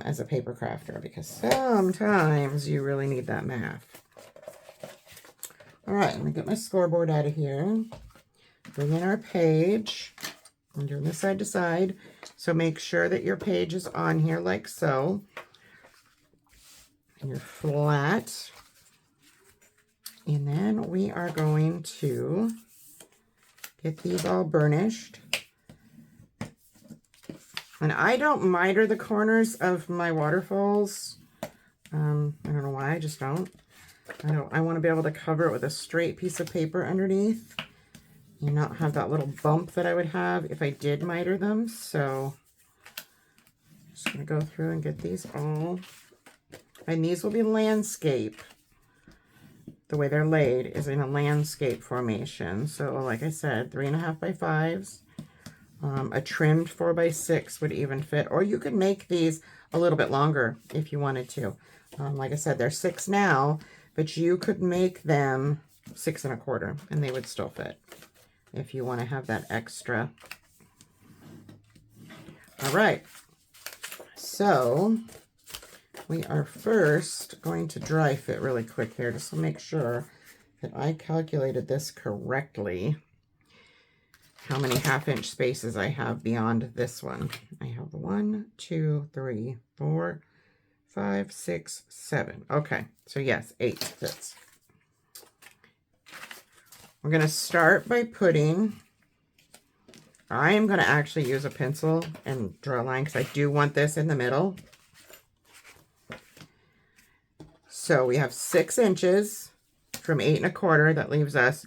as a paper crafter, because sometimes you really need that math. All right, I'm gonna get my scoreboard out of here. Bring in our page. I'm doing this side to side. So make sure that your page is on here like so. And you're flat. And then we are going to get these all burnished. And I don't miter the corners of my waterfalls. I don't know why, I just don't. I want to be able to cover it with a straight piece of paper underneath and not have that little bump that I would have if I did miter them. So I'm just going to go through and get these all. And these will be landscape. The way they're laid is in a landscape formation. So like I said, 3.5 by 5s. A trimmed 4 by 6 would even fit. Or you could make these a little bit longer if you wanted to. Like I said, they're 6 now, but you could make them 6 1/4 and they would still fit if you want to have that extra. All right. So we are first going to dry fit really quick here just to make sure that I calculated this correctly. How many 1/2-inch spaces I have beyond this one. I have 1, 2, 3, 4, 5, 6, 7. Okay, so yes, 8 fits. We're going to start by putting, I am going to actually use a pencil and draw a line because I do want this in the middle. So we have 6 inches from 8 1/4. That leaves us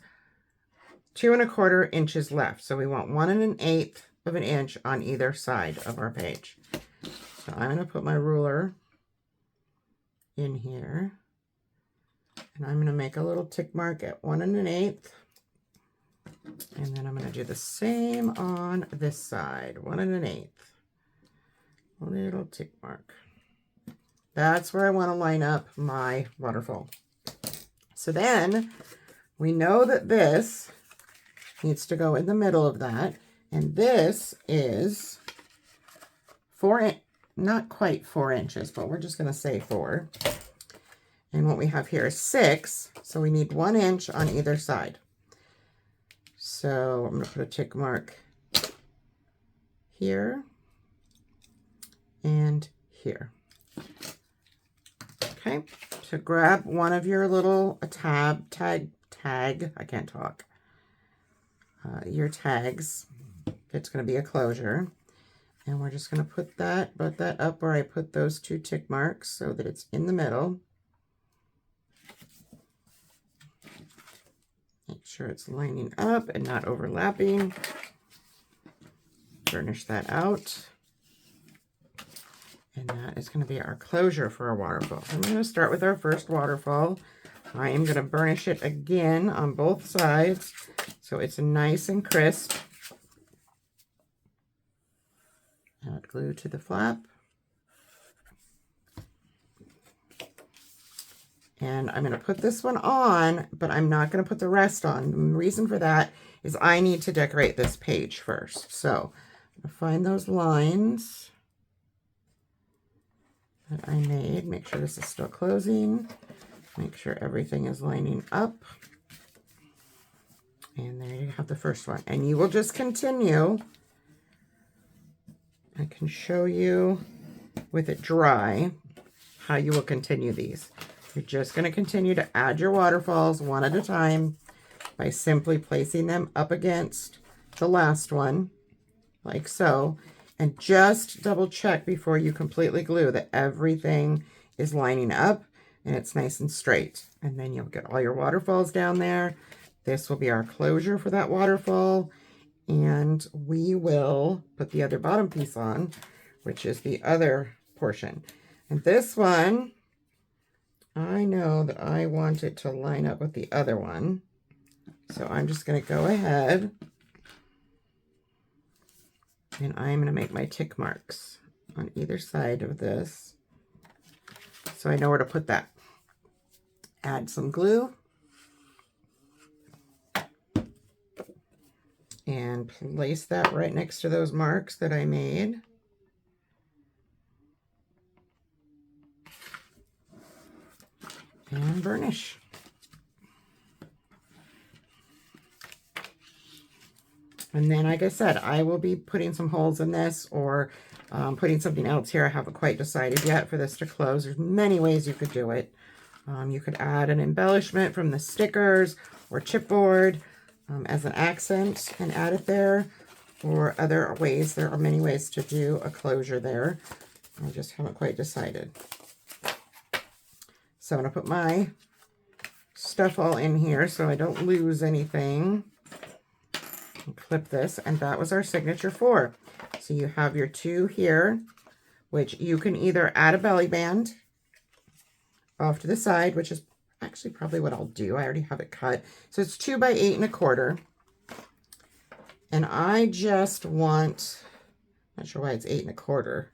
2 1/4 inches left. So we want 1 1/8 of an inch on either side of our page. So I'm going to put my ruler in here. And I'm going to make a little tick mark at 1 1/8. And then I'm going to do the same on this side. 1 1/8. A little tick mark. That's where I want to line up my waterfall. So then we know that this needs to go in the middle of that. And this is not quite 4 inches, but we're just going to say 4. And what we have here is 6. So we need 1 inch on either side. So I'm going to put a tick mark here and here. Okay, so grab one of your little tag, I can't talk, your tags. It's going to be a closure. And we're just going to put that up where I put those 2 tick marks so that it's in the middle. Make sure it's lining up and not overlapping. Burnish that out. And that is going to be our closure for our waterfall. So I'm going to start with our first waterfall. I am going to burnish it again on both sides so it's nice and crisp. Add glue to the flap. And I'm going to put this one on, but I'm not going to put the rest on. The reason for that is I need to decorate this page first. So I'm going to find those lines that I made. Make sure this is still closing. Make sure everything is lining up. And there you have the first one. And you will just continue. I can show you with it dry how you will continue these. You're just going to continue to add your waterfalls one at a time by simply placing them up against the last one, like so. And just double check before you completely glue that everything is lining up and it's nice and straight. And then you'll get all your waterfalls down there. This will be our closure for that waterfall. And we will put the other bottom piece on, which is the other portion. And this one, I know that I want it to line up with the other one. So I'm just going to go ahead and I'm going to make my tick marks on either side of this so I know where to put that. Add some glue and place that right next to those marks that I made. and burnish. And then, like I said, I will be putting some holes in this or putting something else here. I haven't quite decided yet for this to close. There's many ways you could do it. You could add an embellishment from the stickers or chipboard as an accent and add it there. Or other ways, there are many ways to do a closure there. I just haven't quite decided. So I'm going to put my stuff all in here so I don't lose anything. And clip this, and that was our signature 4. So you have your 2 here, which you can either add a belly band off to the side, which is actually probably what I'll do. I already have it cut. So it's 2 by 8 1/4. And I just want, not sure why it's 8 1/4.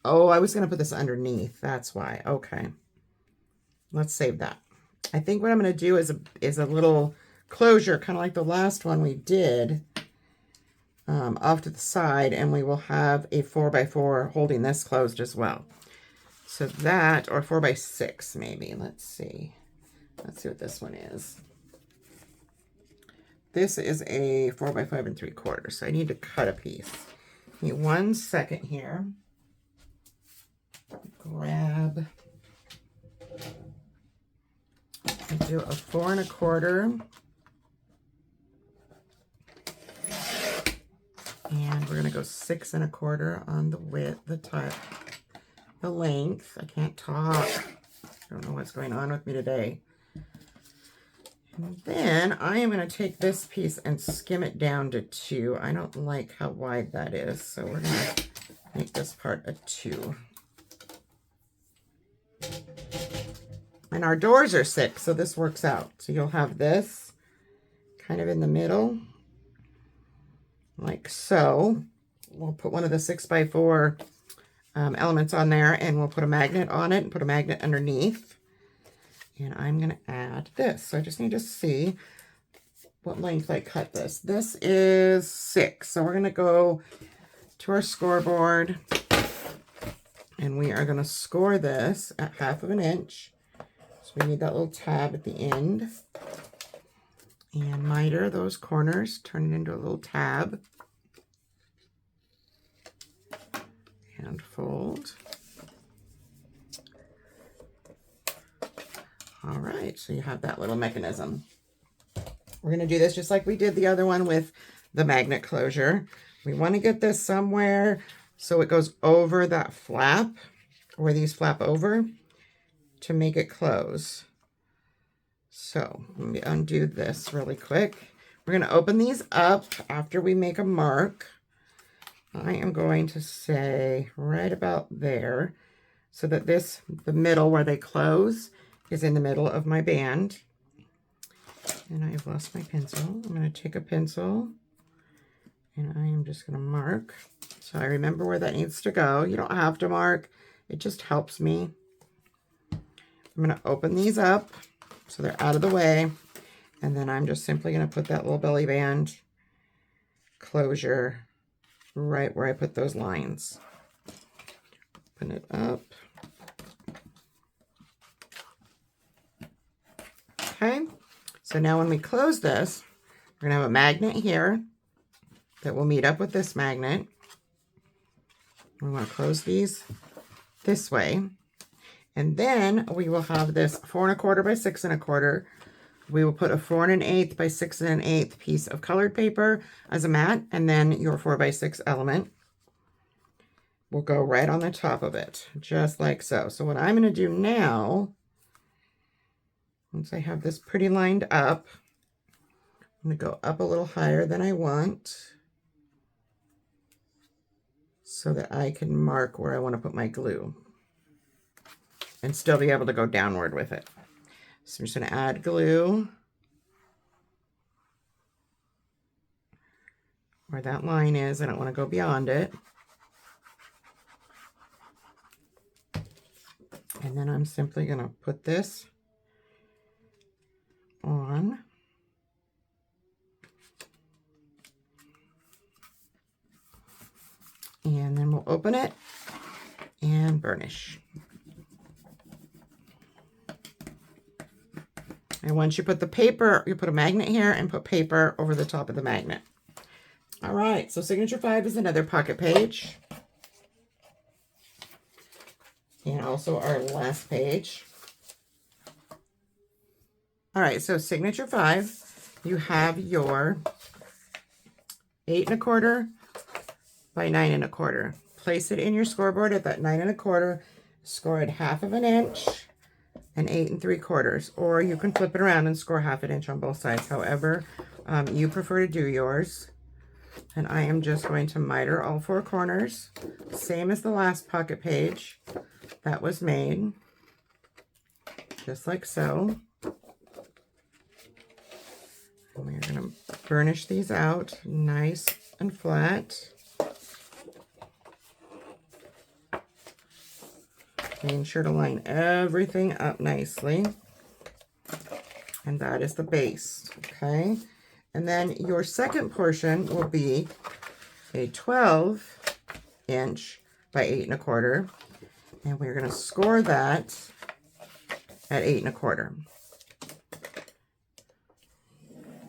Oh, I was going to put this underneath. That's why. Okay. Let's save that. I think what I'm going to do is a little closure, kind of like the last one we did, off to the side, and we will have a 4 by 4 holding this closed as well. So that, or 4 by 6 maybe. Let's see. Let's see what this one is. This is a 4 by 5 3/4. So I need to cut a piece. Give me 1 second here. Grab. And do a 4 1/4. And we're going to go 6 1/4 on the width, the top, the length. I can't talk. I don't know what's going on with me today. And then I am going to take this piece and skim it down to 2. I don't like how wide that is, so we're going to make this part a 2. And our doors are 6, so this works out. So you'll have this kind of in the middle, like so. We'll put one of the 6 by 4 elements on there, and we'll put a magnet on it and put a magnet underneath. And I'm going to add this. So I just need to see what length I cut this. This is 6. So we're going to go to our scoreboard, and we are going to score this at 1/2 inch. So we need that little tab at the end. And miter those corners, turn it into a little tab. And fold. All right, so you have that little mechanism. We're going to do this just like we did the other one with the magnet closure. We want to get this somewhere so it goes over that flap, where these flap over, to make it close. So let me undo this really quick. We're going to open these up after we make a mark. I am going to say right about there, so that this, the middle where they close, is in the middle of my band. And I've lost my pencil. I'm going to take a pencil and I am just going to mark. So I remember where that needs to go. You don't have to mark. It just helps me. I'm going to open these up so they're out of the way. And then I'm just simply going to put that little belly band closure right where I put those lines. Open it up. Okay, so now when we close this, we're going to have a magnet here that will meet up with this magnet. We want to close these this way. And then we will have this 4 1/4 by 6 1/4. We will put a 4 1/8 by 6 1/8 piece of colored paper as a mat, and then your 4 by 6 element will go right on the top of it, just like so. So what I'm going to do now, once I have this pretty lined up, I'm going to go up a little higher than I want so that I can mark where I want to put my glue and still be able to go downward with it. So I'm just going to add glue where that line is. I don't want to go beyond it. And then I'm simply going to put this on. And then we'll open it and burnish. And once you put the paper, you put a magnet here and put paper over the top of the magnet. All right, so signature 5 is another pocket page. And also our last page. All right, so signature 5, you have your 8 1/4 by 9 1/4. Place it in your scoreboard at that 9 1/4. Score it 1/2 inch and 8 3/4. Or you can flip it around and score 1/2 inch on both sides. However, you prefer to do yours. And I am just going to miter all 4 corners, same as the last pocket page that was made, just like so. And we're going to burnish these out nice and flat. Making sure to line everything up nicely. And that is the base, okay? And then your second portion will be a 12 inch by 8 1/4. And we're going to score that at 8 1/4.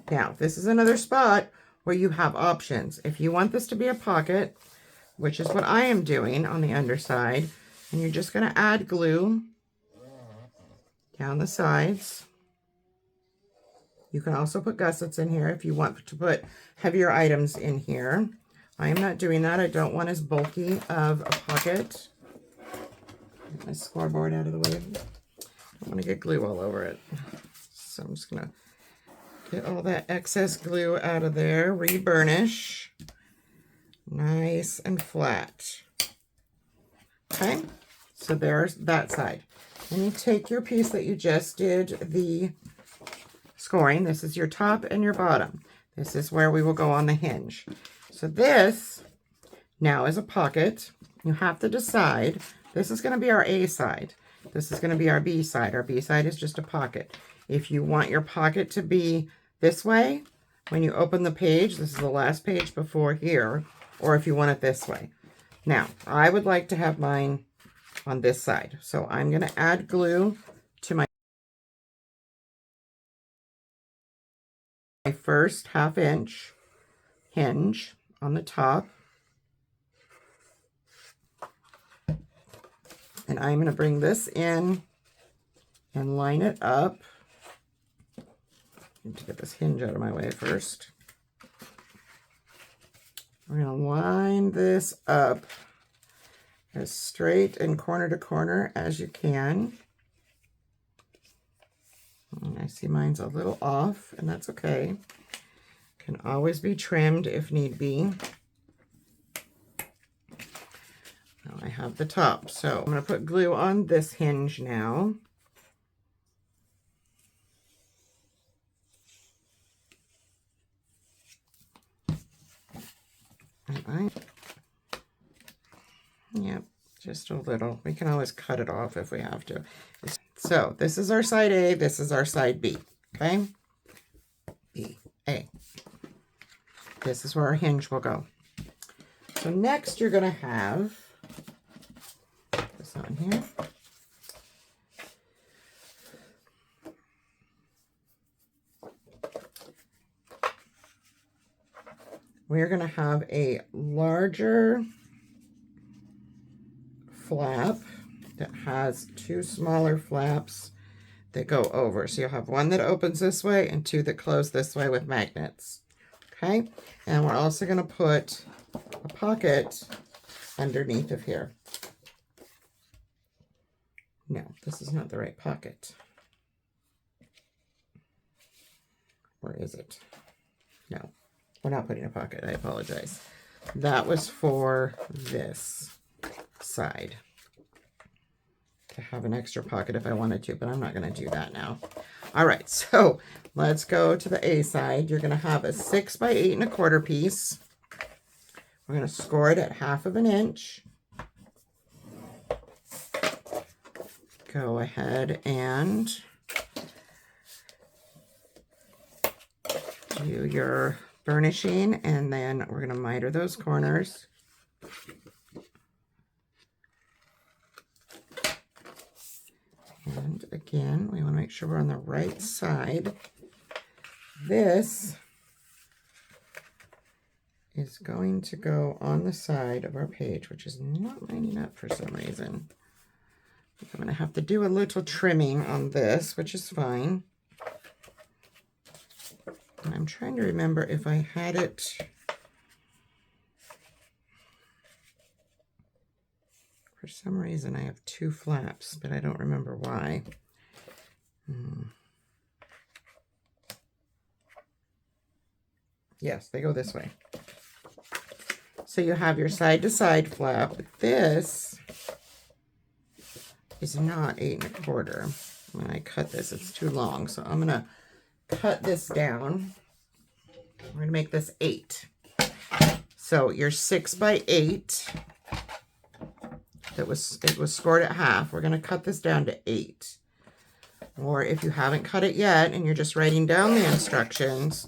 Now, this is another spot where you have options. If you want this to be a pocket, which is what I am doing on the underside, and you're just going to add glue down the sides. You can also put gussets in here if you want to put heavier items in here. I am not doing that. I don't want as bulky of a pocket. Get my scoreboard out of the way. I don't want to get glue all over it. So I'm just going to get all that excess glue out of there. Re-burnish. Nice and flat. Okay, so there's that side. And you take your piece that you just did the scoring. This is your top and your bottom. This is where we will go on the hinge. So this now is a pocket. You have to decide. This is going to be our A side. This is going to be our B side. Our B side is just a pocket. If you want your pocket to be this way, when you open the page, this is the last page before here, or if you want it this way. Now, I would like to have mine on this side. So I'm going to add glue to my first 1/2 inch hinge on the top. And I'm going to bring this in and line it up. I need to get this hinge out of my way first. We're going to line this up as straight and corner to corner as you can. And I see mine's a little off, and that's okay. Can always be trimmed if need be. Now I have the top, so I'm going to put glue on this hinge now. And yep, just a little. We can always cut it off if we have to. So this is our side A, this is our side B, okay? B, A. This is where our hinge will go. So next you're going to have this on here. We're going to have a larger flap that has 2 smaller flaps that go over. So you'll have one that opens this way and 2 that close this way with magnets. Okay, and we're also going to put a pocket underneath of here. No, this is not the right pocket. Or is it? No, we're not putting a pocket. I apologize. That was for this side, to have an extra pocket if I wanted to, but I'm not going to do that now. All right, so let's go to the A side. You're going to have a 6 by 8 1/4 piece. We're going to score it at 1/2 inch. Go ahead and do your burnishing, and then we're going to miter those corners. And again, we want to make sure we're on the right side. This is going to go on the side of our page, which is not lining up for some reason. I'm going to have to do a little trimming on this, which is fine. And I'm trying to remember if I had it. For some reason, I have two flaps, but I don't remember why. Yes, they go this way. So you have your side-to-side flap. But this is not 8 1/4. When I cut this, it's too long. So I'm going to cut this down. We're going to make this 8. So your 6 by 8, it was scored at half. We're going to cut this down to 8. Or if you haven't cut it yet and you're just writing down the instructions,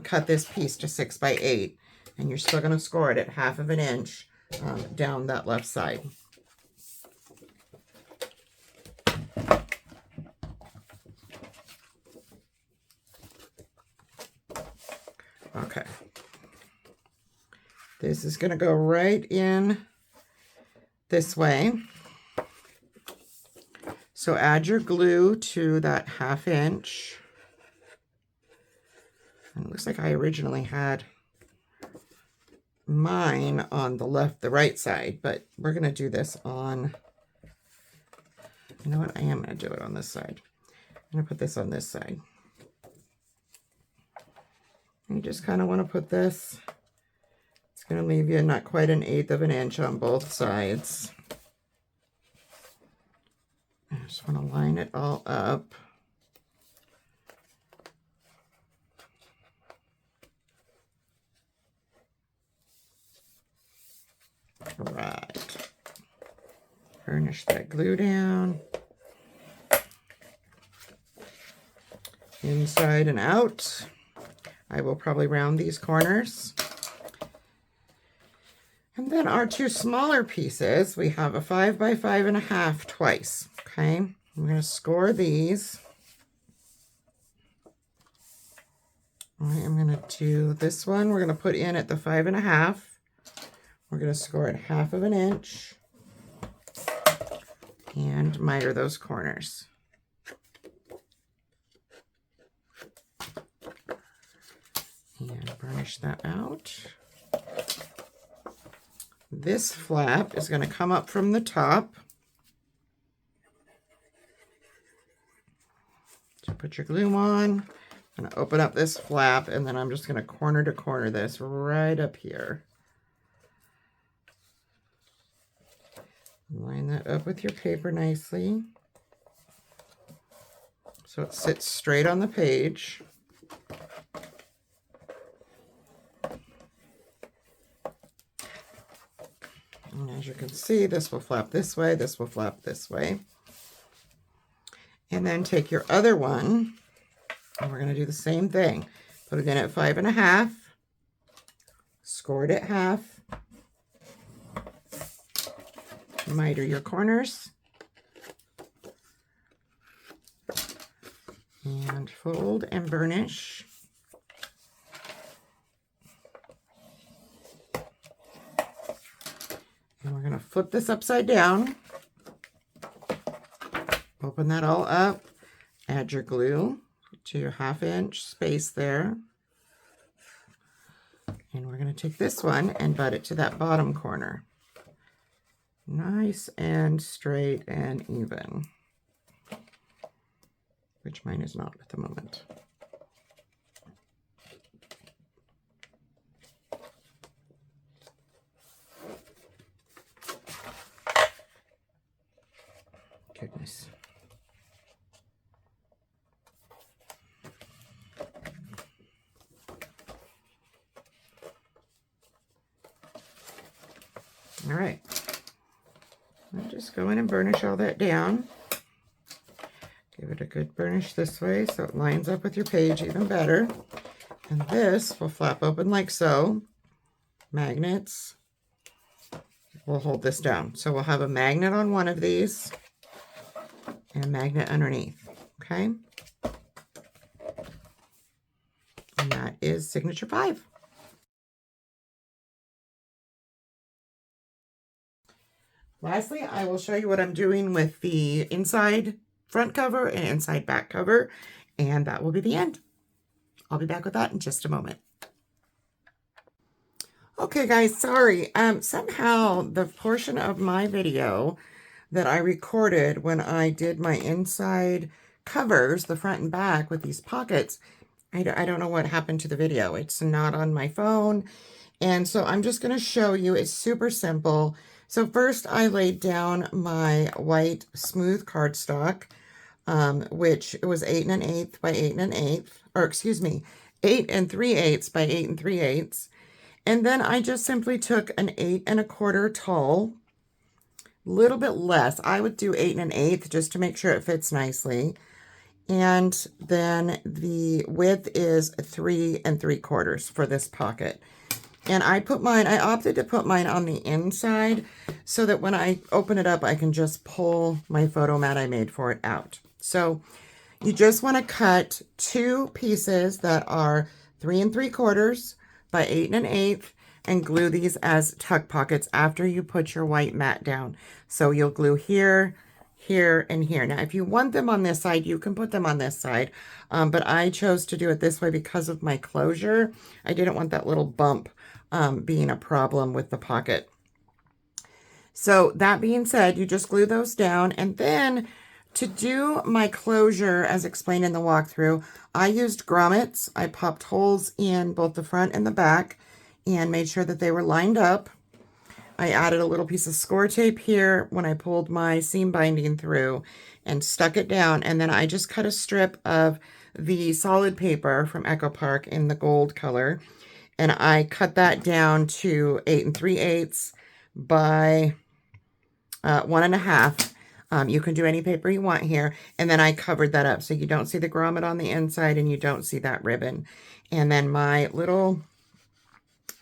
cut this piece to 6 by 8. And you're still going to score it at 1/2 inch down that left side. Okay. This is going to go right in this way. So add your glue to that 1/2 inch. And it looks like I originally had mine on the right side, but we're going to do this on, you know what, I am going to do it on this side. I'm going to put this on this side. You just kind of want to put this, it's going to leave you not quite 1/8 inch on both sides. I just want to line it all up. Right. Burnish that glue down. Inside and out. I will probably round these corners. And then our two smaller pieces, we have a 5 by 5 1/2 twice. Okay, I'm going to score these. All right, I'm going to do this one. We're going to put in at the 5 1/2. We're going to score it 1/2 inch and miter those corners. And burnish that out. This flap is going to come up from the top. So put your glue on. I'm going to open up this flap, and then I'm just going to corner to corner this right up here. Line that up with your paper nicely so it sits straight on the page. And as you can see, this will flap this way, this will flap this way. And then take your other one, and we're going to do the same thing. Put it in at 5 1/2, score it at 1/2, miter your corners, and fold and burnish. And we're going to flip this upside down. Open that all up. Add your glue to your 1/2 inch space there. And we're going to take this one and butt it to that bottom corner. Nice and straight and even, which mine is not at the moment. Goodness. All right. I'll just go in and burnish all that down. Give it a good burnish this way so it lines up with your page even better. And this will flap open like so. Magnets will hold this down. So we'll have a magnet on one of these and a magnet underneath, okay? And that is signature 5. Lastly, I will show you what I'm doing with the inside front cover and inside back cover, and that will be the end. I'll be back with that in just a moment. Okay, guys, sorry. Somehow the portion of my video that I recorded when I did my inside covers, the front and back with these pockets, I don't know what happened to the video. It's not on my phone. And so I'm just going to show you. It's super simple. So first I laid down my white smooth cardstock, which it was 8 1/8 by 8 1/8, or excuse me, 8 3/8 by 8 3/8. And then I just simply took an 8 1/4 tall, little bit less. I would do 8 1/8 just to make sure it fits nicely. And then the width is 3 3/4 for this pocket. And I opted to put mine on the inside so that when I open it up, I can just pull my photo mat I made for it out. So you just want to cut 2 pieces that are 3 3/4 by 8 1/8 and glue these as tuck pockets after you put your white mat down. So you'll glue here, here, and here. Now, if you want them on this side, you can put them on this side, but I chose to do it this way because of my closure. I didn't want that little bump being a problem with the pocket. So that being said, you just glue those down, and then to do my closure, as explained in the walkthrough, I used grommets. I popped holes in both the front and the back and made sure that they were lined up. I added a little piece of score tape here when I pulled my seam binding through and stuck it down, and then I just cut a strip of the solid paper from Echo Park in the gold color, and I cut that down to 8 3/8 by 1 1/2. You can do any paper you want here, and then I covered that up so you don't see the grommet on the inside and you don't see that ribbon. And then my little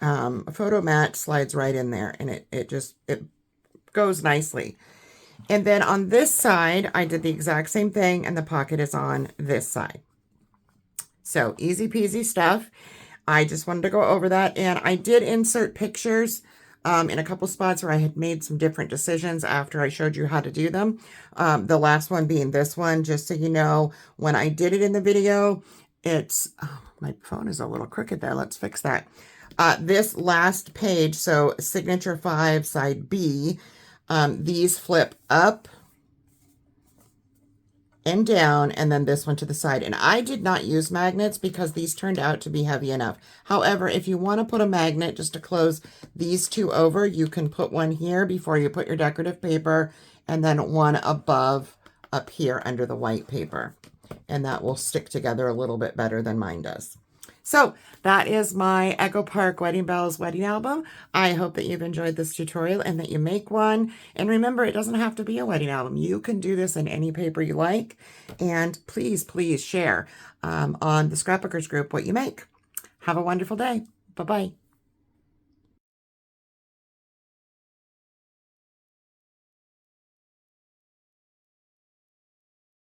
photo mat slides right in there, and it goes nicely. And then on this side, I did the exact same thing, and the pocket is on this side. So easy peasy stuff. I just wanted to go over that, and I did insert pictures in a couple spots where I had made some different decisions after I showed you how to do them. The last one being this one, just so you know, when I did it in the video, my phone is a little crooked there. Let's fix that. This last page, so signature 5, side B, these flip up and down, and then this one to the side. And I did not use magnets because these turned out to be heavy enough. However, if you want to put a magnet just to close these two over, you can put one here before you put your decorative paper, and then one above up here under the white paper. And that will stick together a little bit better than mine does. So that is my Echo Park Wedding Bells wedding album. I hope that you've enjoyed this tutorial and that you make one. And remember, it doesn't have to be a wedding album. You can do this in any paper you like. And please, please share on the Scrapbookers group what you make. Have a wonderful day. Bye-bye.